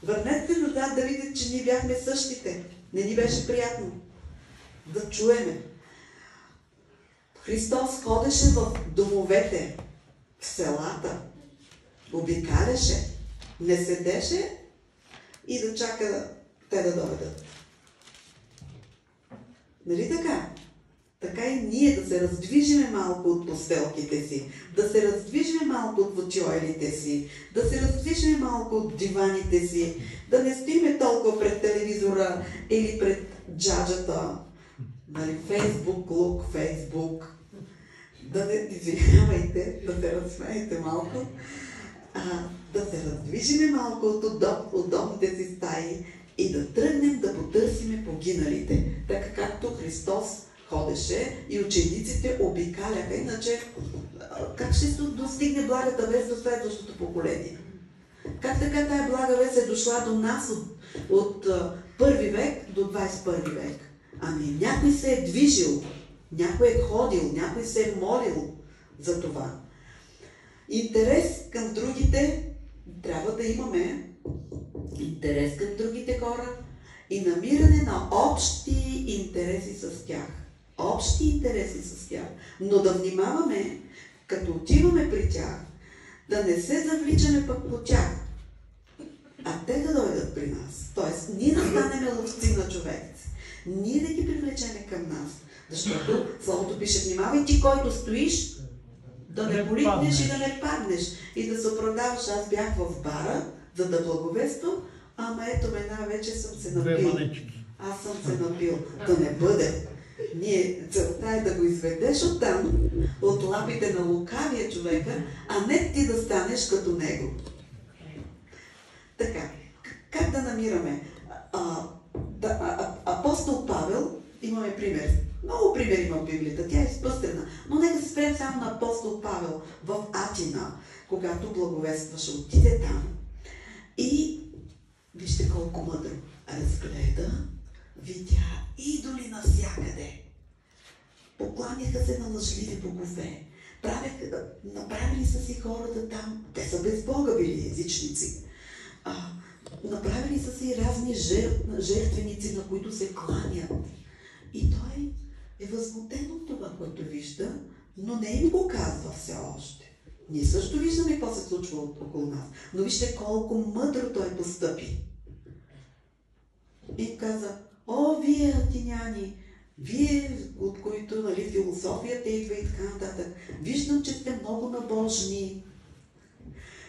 Върнете се назад да видите, че ние бяхме същите. Не ни беше приятно да чуеме. Христос ходеше в домовете, в селата, обикаляше. не седеше и да чака те да дойдат. Нали така? Така и ние да се раздвижиме малко от постелките си, да се раздвижиме малко от вочойлите си, да се раздвижиме малко от диваните си, да не стоиме толкова пред телевизора или пред джаджата, нали, Фейсбук, лук, Фейсбук. Да не извинявайте, да се разсмеете малко, да се раздвижиме малко от удобните си стаи и да тръгнем да потърсиме погиналите, така както Христос ходеше и учениците обикаляха. Иначе, как ще достигне благата вест до следващото поколение? Как така тая блага вест е дошла до нас от първи век до 21 век? Ами някой се е движил, някой е ходил, някой се е молил за това. Интерес към другите, трябва да имаме интерес към другите хора и намиране на общи интереси с тях. Общи интереси с тях. Но да внимаваме, като отиваме при тях, да не се завличаме пък по тях, а те да дойдат при нас. Тоест, ние да станем ловци на човеци. Ние да ги привлечеме към нас. Защото Словото пише: внимавай ти, който стоиш, да не политнеш и да не паднеш. И да се оправдаваш: аз бях в бара, за да благовествам, ама ето една вече съм се напил. Аз съм се напил. Да не бъде. Целта е да го изведеш оттам, от лапите на лукавия човека, а не ти да станеш като него. Така, как да намираме? Апостол Павел, имаме пример. Много примери има в Библията, тя е изпъстрена. Но нека се спрем само на апостол Павел в Атина, когато благовестваше, отиде там. И вижте колко мъдро разгледа, видя идоли навсякъде. Покланяха се на лъжливи богове. Направили са си хората там. Те са без Бога били езичници. Направили са си разни жертвеници, на които се кланят. И той е възмутен от това, което вижда, но не им го казва все още. Ние също виждаме какво се случва около нас. Но вижте колко мъдро той постъпи. И каза: о, вие атиняни, вие, от които, нали, философията идва и така нататък, виждам, че сте много набожни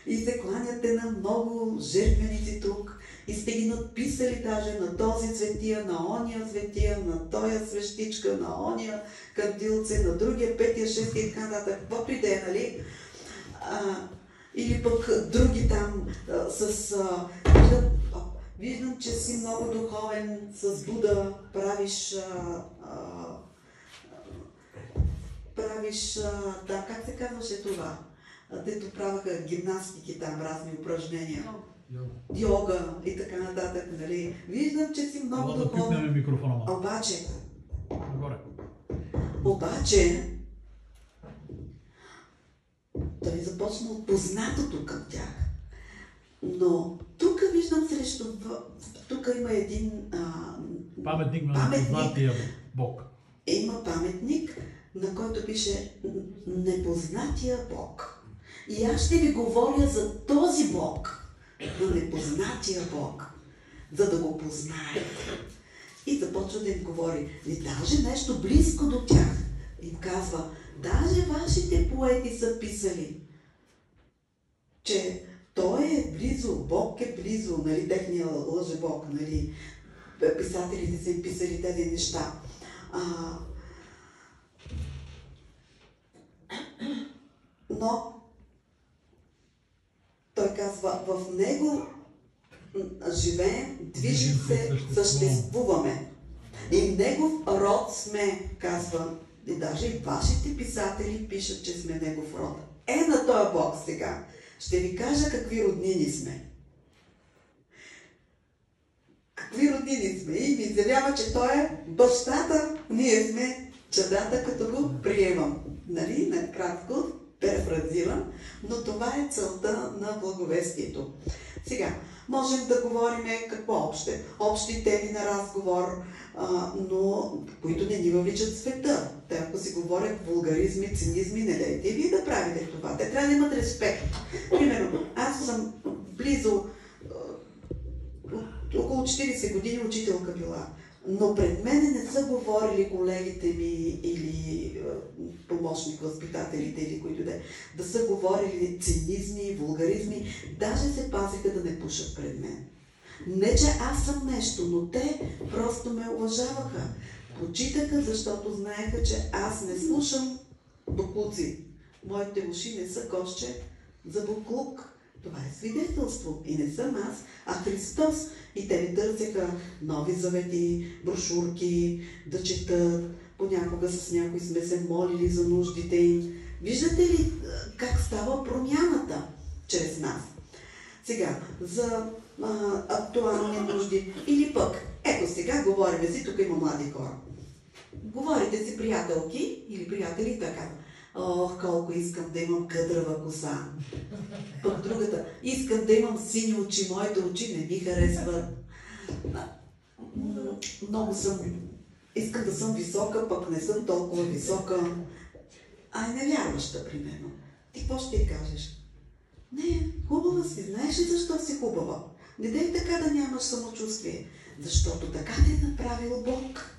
и се кланяте на много жертвеници тук и сте ги надписали даже на този светия, на ония светия, на тоя свещичка, на ония кандилце, на другия, петия, шестия и така нататък. Каквото и да е, нали? Или пък други там виждам, че си много духовен, с Буда правиш, да, как се казваше това? Дето праваха гимнастики там, разни упражнения. Йога и така нататък, нали? Виждам, че си много духовен. Обаче, той започна от познатото към тях. Но тук виждам тук има един паметник на непознатия Бог. Има паметник, на който пише непознатия Бог. И аз ще ви говоря за този Бог, на непознатия Бог, за да го познаете. И започва да им говори. И даже нещо близко до тях. Им казва: даже вашите поети са писали, че той е близо, Бог е близо, нали, техния лъжебог, нали, писателите са им писали тези неща. Но той казва: в него живеем, движим се, съществуваме. И негов род сме, казва, и даже и вашите писатели пишат, че сме негов род. На този Бог сега ще ви кажа какви роднини сме. Какви роднини сме. И ми изявява, че той е бащата, ние сме чадата, като го приемам. Нали, накратко перефразирам, но това е целта на благовестието. Сега, Можем да говорим какво общи теми на разговор, но които не ни въвличат в света. Те, ако си говорят вулгаризми, цинизми, не дайте и вие да правите това. Те трябва да имат респект. Примерно, аз съм близо около 40 години учителка била. Но пред мене не са говорили колегите ми или помощник възпитателите или които да са говорили цинизми, вулгаризми. Даже се пазиха да не пушат пред мен. Не, че аз съм нещо, но те просто ме уважаваха. Почитаха, защото знаеха, че аз не слушам боклуци. Моите уши не са кошче за буклук. Това е свидетелство. И не съм аз, а Христос. И те ми търсеха нови завети, брошурки, да четат. Понякога с някой сме се молили за нуждите им. Виждате ли как става промяната чрез нас? Сега, за актуални нужди. Или пък, ето сега говорим си, тук има млади хора. Говорите си приятелки или приятели и така. Ох, колко искам да имам къдрава коса. Пък другата, искам да имам сини очи, моите очи не ми харесват. Много съм, искам да съм висока, пък не съм толкова висока. Ай, невярваща, примерно. Ти какво ще й кажеш? Не, хубава си, знаеш ли защо си хубава? Не дай така да нямаш самочувствие, защото така те е направил Бог.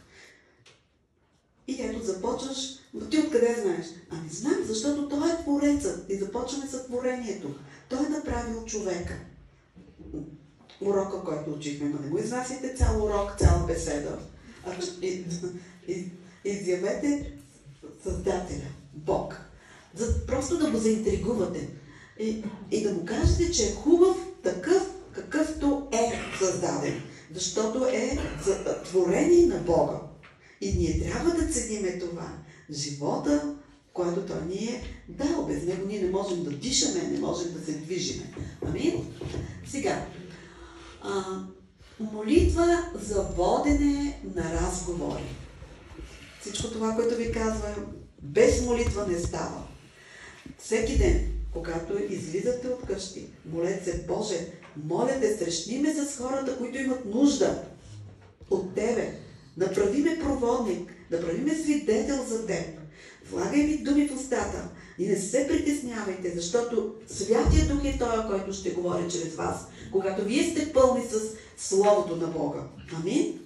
И ето започваш, но ти откъде знаеш? Ами знам, защото Той е Творецът и започваме с творението. Той е направил човека. Урока, който учихме, но не го изнасяйте цял урок, цяла беседа. Изявете Създателя, Бог. Просто да го заинтригувате. И да му кажете, че е хубав такъв, какъвто е създаден. Защото е творение на Бога. И ние трябва да цениме това. Живота, който Той ни е дал. Без него ние не можем да дишаме, не можем да се движиме. Амин? Сега, молитва за водене на разговори. Всичко това, което ви казвам, без молитва не става. Всеки ден, когато излизате от къщи, молете се, Боже, моля те, срещни ме с хората, които имат нужда от Тебе. Направи ме проводник, направи ме свидетел за Теб. Влагай ми думи в устата и не се притеснявайте, защото Святия Дух е Той, който ще говори чрез вас, когато вие сте пълни с Словото на Бога. Амин?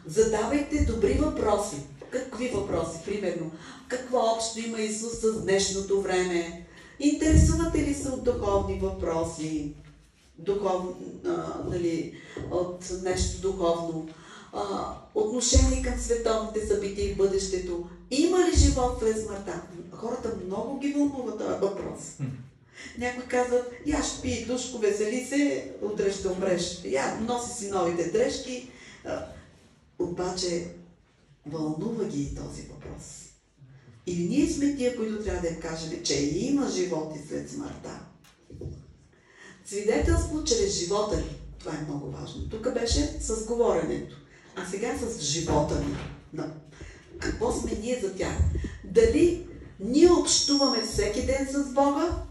Задавайте добри въпроси. Какви въпроси? Примерно, какво общо има Исус с днешното време? Интересувате ли се от духовни въпроси? От нещо духовно? Отношение към световните събития и бъдещето. Има ли живот след смъртта? Хората много ги вълнува този въпрос. Някои казват, яш пи душко, весели се, утре ще умреш. Носи си новите дрежки. Обаче вълнува ги и този въпрос. И ние сме тия, които трябва да им кажем, че има живот и след смъртта. Свидетелство чрез живота ни. Това е много важно. Тук беше с говоренето. А сега с живота ни. Какво сме ние за тях? Дали ние общуваме всеки ден с Бога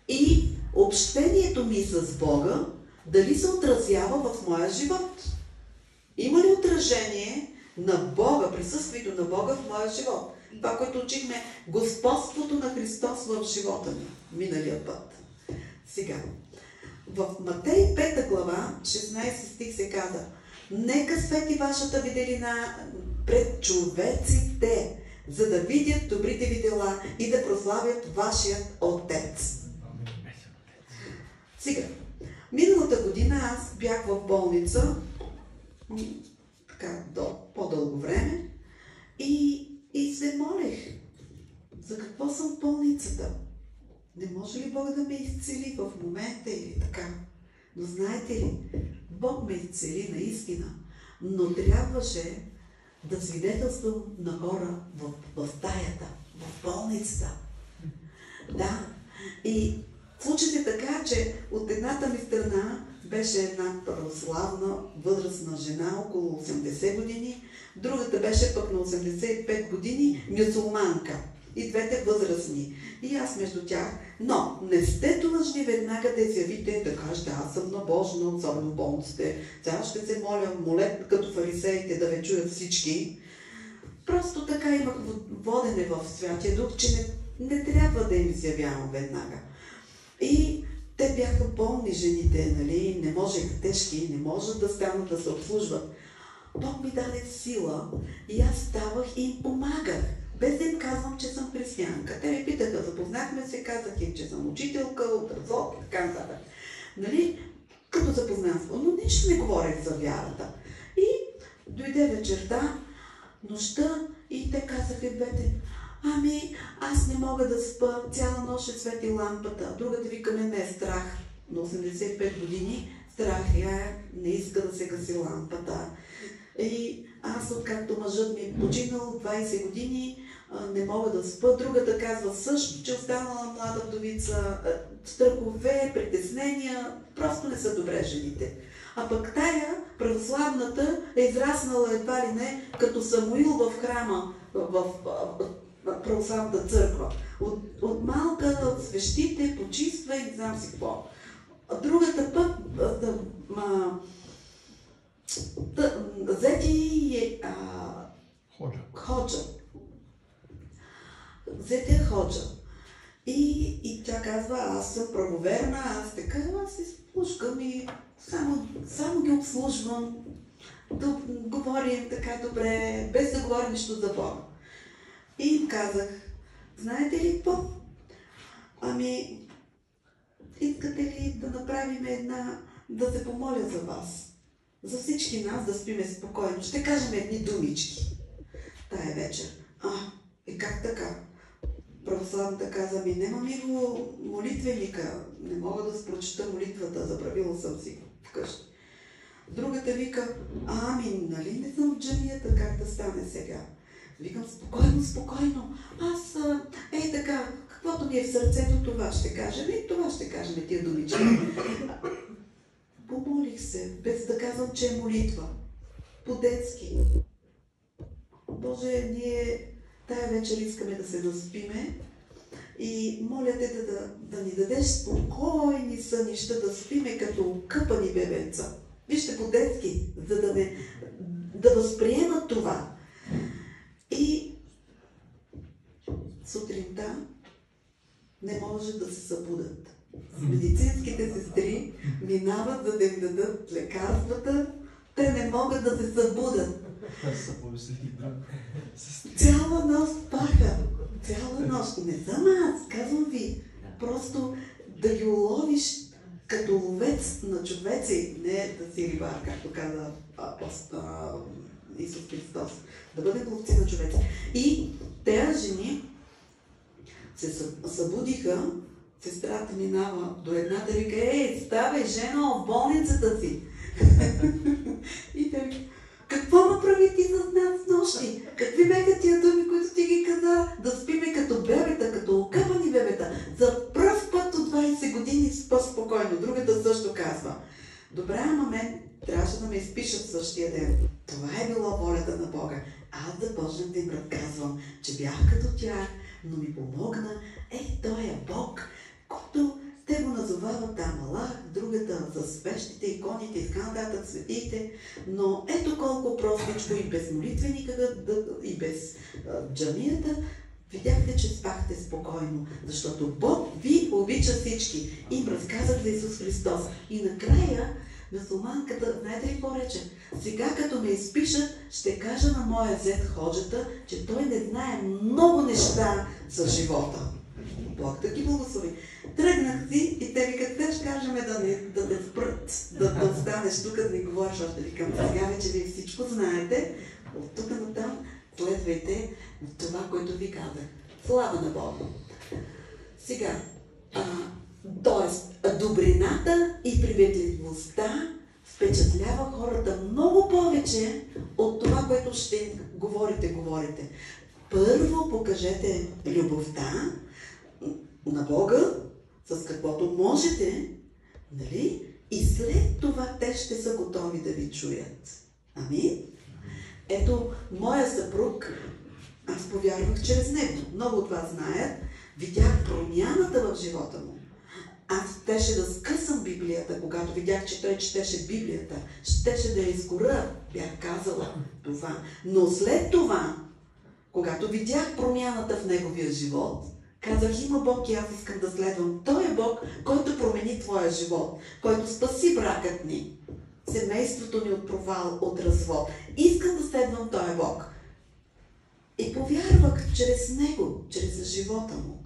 и общението ми с Бога дали се отразява в моя живот? Има ли отражение на Бога, присъствието на Бога в моя живот? Това, което учихме, господството на Христос в живота ми, миналия път. Сега, в Матей 5 глава, 16 стих се каза: нека свети вашата виделина пред човеците, за да видят добрите ви дела и да прославят вашият Отец. Сега, миналата година аз бях в болница така по-дълго време и се молех. За какво съм в болницата? Не може ли Бог да ме изцели в момента или така? Но знаете ли, Бог ме изцели наистина, но трябваше да свидетелствам на хора в стаята, в болницата. Да, и случите така, че от едната ми страна беше една православна, възрастна жена, около 80 години, другата беше пък на 85 години, мюсюлманка. и двете възрастни. И аз между тях. Но не сте длъжни веднага да изявите, да кажете, аз съм набожна, особено в болниците. Сега ще се моля, молете като фарисеите да ви чуят всички. Просто така имах водене в Святия Дух, че не трябва да им изявявам веднага. И те бяха болни жените, нали, не можеха тежки, не можеха да станат да се обслужват. Бог ми даде сила и аз ставах и им помагах, без да им казвам, че съм християнка. Те ми питаха, запознахме се, казах им, че съм учителка, образовка и така нататък. Нали, като запознанство, но нищо не говорех за вярата. И дойде вечерта, нощта и те казаха двете, ами аз не мога да спа, цяла нощ ще свети лампата. Другата вика, ме е страх. На 85 години страх не иска да се гаси лампата. И аз, откакто мъжът ми е починал 20 години, не мога да спа. Другата казва също, че останала млада вдовица, страхове, притеснения, просто не са добре жените. А пък тая, православната, е израснала едва ли не като Самуил в храма, в православната църква. От малка свещите, почиства и не знам си какво. Другата пък взети ходжа. Взети ходжа. И тя казва, аз съм правоверна, аз така, аз се спускам и само ги обслужвам, да говорим така добре, без да говорим нищо за Бога. И им казах, знаете ли какво? Ами, искате ли да направим да се помоля за вас? За всички нас да спиме спокойно. Ще кажем едни думички тая вечер. И как така? Православната каза, ми нема ми го молитвеника, не мога да прочета молитвата, забравила съм си вкъщи. Другата вика, ами, нали не съм в джамията, как да стане сега? Викам, спокойно, аз, така, каквото ми е в сърцето, това ще кажем и това ще кажем, тия думички. Помолих се, без да казвам, че е молитва. По-детски. Боже, ние тая вечер искаме да се наспиме и моля те да ни дадеш спокойни сънища, да спиме като къпани бебенца. Вижте, по-детски, за да възприемат това. И сутринта не може да се събудат. Медицинските сестри минават, за да им дадат лекарствата, те не могат да се събудат. Цяла нощ спаха. Цяла нощ. Не съм аз, казвам ви. Просто да ги уловиш като ловец на човеци, не да си рибар, както каза Исус Христос. Да бъдем ловци на човеци. И тези жени се събудиха, сестрата минава до едната и вика, ставай, жена, в болницата си. И те вика, какво направи ти за нас нощи? Какви бяха тия думи, които ти ги каза? Да спиме като бебета, като окъпани бебета. За пръв път от 20 години спа спокойно. Другата също казва, добре, ама мен трябваше да ме изпишат същия ден. Това е било волята на Бога. Аз започнах да им разказвам, че бях като тях, но ми помогна. Той е Бог, който те го назовават Аллах, другата за свещите, иконите и така нататък, светиите. Но ето колко простичко и без молитвеника, и без джамията, видяхте, че спахте спокойно, защото Бог ви обича всички. Им разказах за Исус Христос. И накрая мюсюлманката, знаете ли какво рече? Сега като ме изпишат, ще кажа на моя зет ходжата, че той не знае много неща за живота. Бог да ги благослови. Тръгнах си и те викат, те ще кажем да те спрат, да останеш тук, да ни говориш още. Викам, сега вече вие всичко знаете, от тук натам следвайте това, което ви казах. Слава на Бога! Сега, т.е. добрината и приветливостта впечатлява хората много повече от това, което ще говорите. Първо покажете любовта на Бога, с каквото можете, нали? И след това те ще са готови да ви чуят. Амин? Ето, моя съпруг Аз повярвах чрез него. Много от вас знаят. Видях промяната в живота му. Аз щеше да скъсам Библията, когато видях, че той четеше Библията. Щеше да я изгоря, бях казала това. Но след това, когато видях промяната в неговия живот, казах, има Бог и аз искам да следвам. Той е Бог, който промени твоя живот, който спаси бракът ни, семейството ни от провал, от развод. Искам да следвам този Бог. И повярвах чрез него, чрез живота му.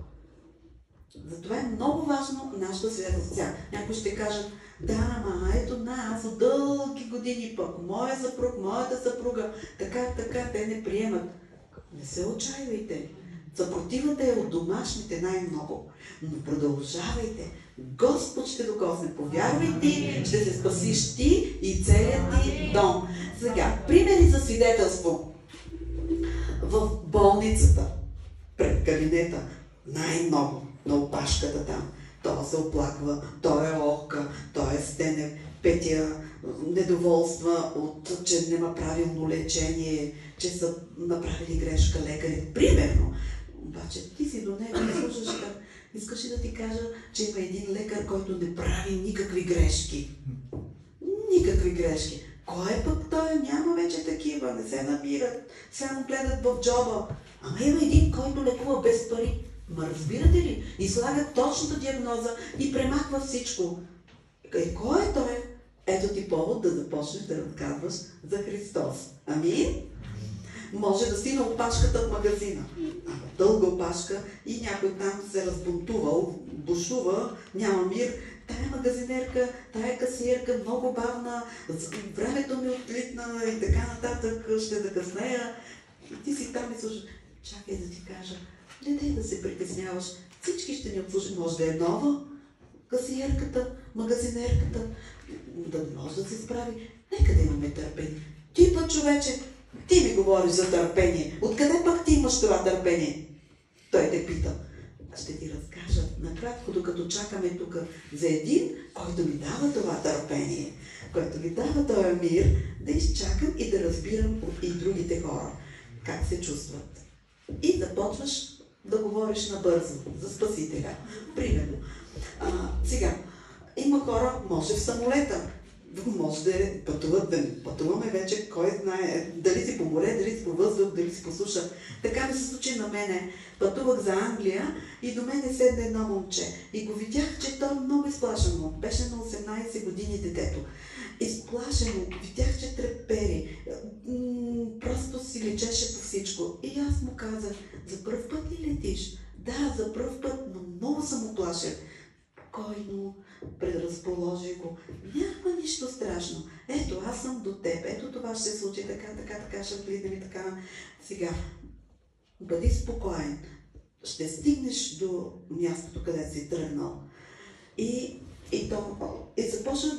Затова е много важно нашето свидетелство. Някои ще кажат, да, ама ето аз от дълги години пък, моя съпруг, моята съпруга, така, те не приемат. Не се отчаивайте. Съпротивата е от домашните най-много. Но продължавайте. Господ ще докосне. Повярвай ти, ще се спасиш ти и целият ти дом. Сега, примери за свидетелство. В болницата, пред кабинета, най-много на опашката там. Той се оплаква, той е охка, той е стене, Петя недоволства от, че няма правилно лечение, че са направили грешка лекари. Примерно. Обаче ти си до него и слушаш как. Искаш ли да ти кажа, че има един лекар, който не прави никакви грешки? Никакви грешки. Кой е пък той? Няма вече такива, не се намират, само гледат в джоба. Ама има един, който лекува без пари. Ма разбирате ли? И слага точната диагноза и премахва всичко. Кой е той? Ето ти повод да започнеш да разказваш за Христос. Амин? Може да си на опашката в магазина. Дълга опашка и някой там се разбунтувал, бушува, няма мир. Тая магазинерка, тая касиерка, много бавна, времето ми отлитна и така нататък, ще закъснея. И ти си там и слушаш. Чакай да ти кажа, не дай да се притесняваш. Всички ще ни обслужат. Може да е нова касиерката, магазинерката, да не може да се справи. Нека да имаме търпение. Ти път, човече, ти ми говориш за търпение. Откъде пък ти имаш това търпение? Той те пита. Ще ти разкажа накратко, докато чакаме тук за един, който ми дава това търпение, който ми дава този мир, да изчакам и да разбирам и другите хора как се чувстват. И започваш да говориш набързо за Спасителя. Примерно. Сега, има хора, може в самолета, може да пътуват, да пътуваме вече, кой знае, дали си по море, дали си по въздух, дали си по суша. Така ми се случи на мене. Пътувах за Англия и до мене седна едно момче. И го видях, че той много изплашено. Беше на 18 години детето. Изплашено. Видях, че трепери. Просто си лечеше по всичко. И аз му казах, за пръв път ли летиш? Да, за пръв път, но много съм оплашен. Спокойно, предразположи го. Няма нищо страшно. Ето, аз съм до теб. Ето това ще се случи. Така, ще влизам и така. Сега, бъди спокоен. Ще стигнеш до мястото, къде си тръгнал. И започна,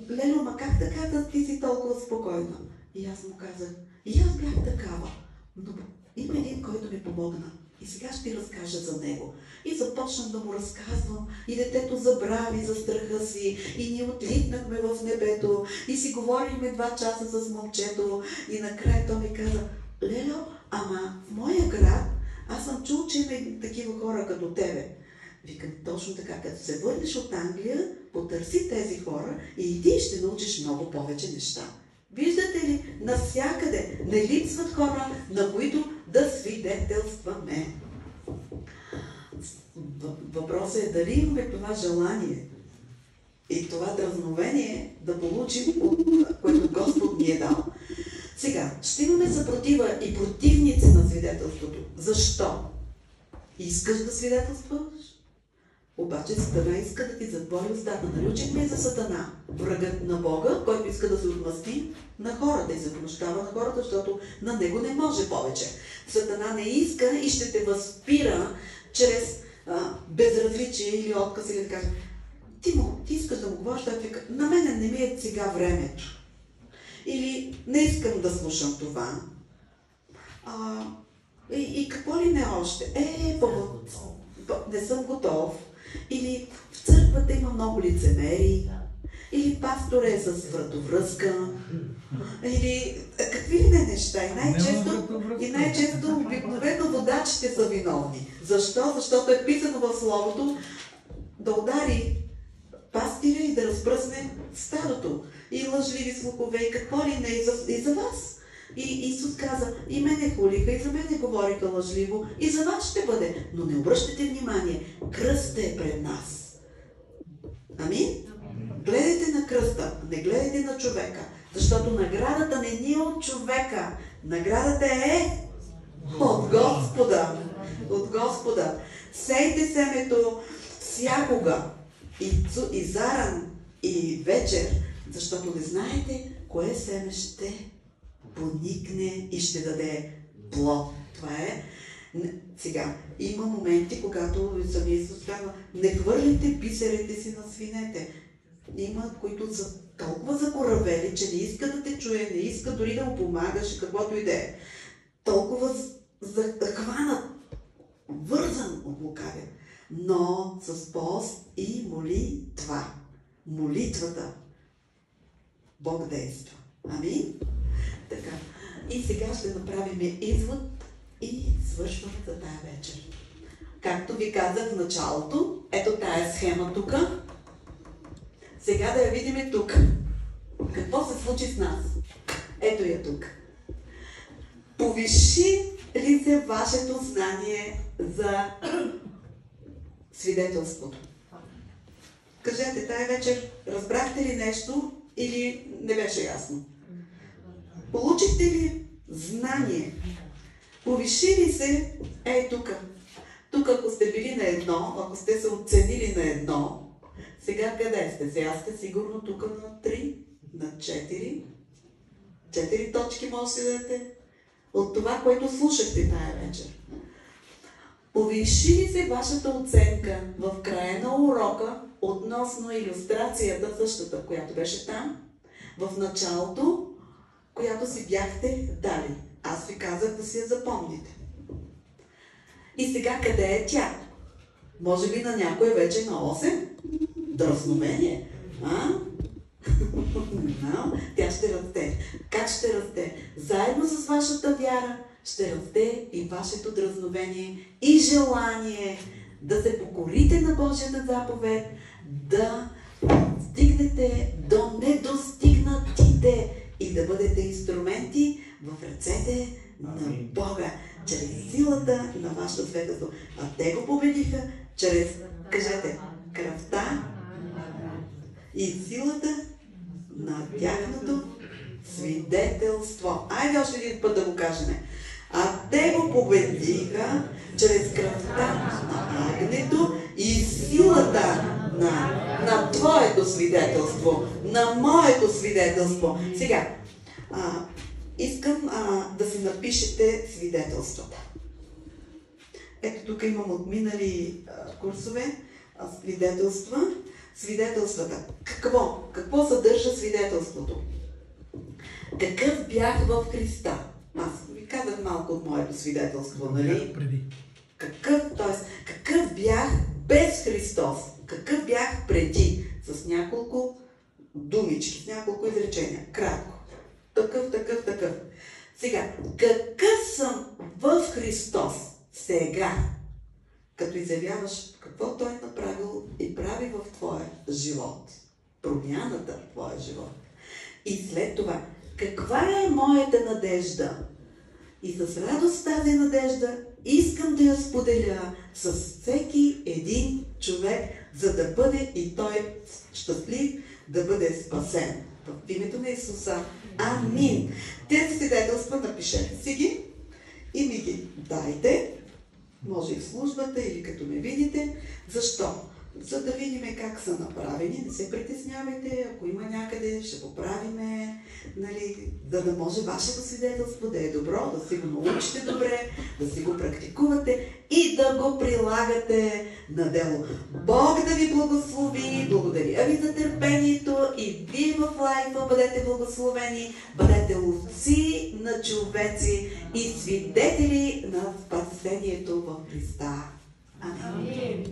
Лело, ама как така да ти си толкова спокойна? И аз му казах, и аз бях такава. Но има един, който ми помогна. И сега ще ти разкажа за него. И започнах да му разказвам. И детето забрави за страха си. И ние отлитнахме в небето. И си говорихме 2 часа с момчето. И накрая той ми каза, Лело, ама в моя град аз съм чул, че има такива хора като тебе. Викам, точно така, като се върнеш от Англия, потърси тези хора и ти ще научиш много повече неща. Виждате ли, навсякъде не липсват хора, на които да свидетелстваме. Въпросът е дали имаме това желание и това дразновение да получим, което Господ ни е дал. Сега, ще имаме съпротива и противници на свидетелството. Защо? Искаш да свидетелстваш? Обаче Сатана иска да ти затвори устата. Нали учихме за Сатана? Врагът на Бога, който иска да се отмъсти на хората и се помощава на хората, защото на него не може повече. Сатана не иска и ще те възпира чрез безразличие или отказ или да каже, ти искаш да му говориш, да вика, на мене не ми е сега времето. Или не искам да слушам това. И какво ли не още? Не съм готов. Или в църквата има много лицемери. или пастор е с вратовръзка, или какви ли не неща. И най-често обикновено водачите са виновни. Защо? Защото е писано в Словото да удари пастиря и да разпръсне стадото. И лъжливи слухове, и какво ли не, и за вас. И Исус каза, и мене хулиха, и за мене говориха лъжливо, и за вас ще бъде. Но не обръщате внимание, кръстът е пред нас. Амин? Гледайте на кръста, не гледайте на човека, защото наградата не ни е от човека, наградата е от Господа. От Господа. Сейте семето всякога, и заран, и вечер, защото не знаете кое семе ще поникне и ще даде плод. Това е. Сега, има моменти, когато самия Исус казва, не хвърляйте бисерите си на свинете. Има, които са толкова закоравели, че не иска да те чуе, не иска дори да му помагаш, каквото и да е. Толкова захванат, вързан от лукавия. Но с пост и молитва. Молитвата. Бог действа. Амин? Така. И сега ще направим извод и свършваме за тая вечер. Както ви казах в началото, ето тая схема тук. Сега да я видим тук. Какво се случи с нас? Ето я тук. Повиши ли се вашето знание за свидетелството? Кажете, тая вечер разбрахте ли нещо или не беше ясно? Получихте ли знание? Повиши ли се тук? Тук, ако сте били на едно, ако сте се оценили на едно, сега къде сте? Сега сте сигурно тук на 3, на 4. 4 точки може да дадете от това, което слушахте тая вечер. Повиши ли се вашата оценка в края на урока относно илюстрацията, същата, която беше там, в началото, която си бяхте дали? Аз ви казах да си я запомните. И сега къде е тя? Може би на някой вече на 8? Дръзновение. Тя ще расте. Как ще расте? Заедно с вашата вяра ще расте и вашето дръзновение и желание да се покорите на Божията заповед, да стигнете до недостигнатите и да бъдете инструменти в ръцете на Бога, чрез силата на вашето свидетелство. А те го победиха чрез, кажете, кръвта и силата на тяхното свидетелство. Айде още един път да го кажем. А те го победиха чрез кръвта на агнето и силата на твоето свидетелство, на моето свидетелство. Сега, искам да си напишете свидетелствата. Ето тук имам от минали курсове свидетелствата. Какво съдържа свидетелството? Какъв бях в Христа? Аз ви казах малко от моето свидетелство, нали? Какъв бях без Христос? Какъв бях преди? С няколко думички, с няколко изречения. Кратко. Такъв. Сега, какъв съм в Христос сега? Като изявяваш какво Той е направил и прави в твоя живот. Промяната в твоя живот. И след това, каква е моята надежда? И с радост тази надежда искам да я споделя с всеки един човек, за да бъде и той щастлив, да бъде спасен. В името на Исуса. Амин. Тези свидетелства напишете си ги и ми ги дайте. Може и в службата или като ме видите. Защо? За да видим как са направени. Не се притеснявайте, ако има някъде, ще поправиме, нали, за да може вашето свидетелство да е добро, да си го научите добре, да си го практикувате и да го прилагате на дело. Бог да ви благослови, благодаря ви за търпението и вие в лайфа бъдете благословени, бъдете ловци на човеци и свидетели на спасението в Христа. Амин.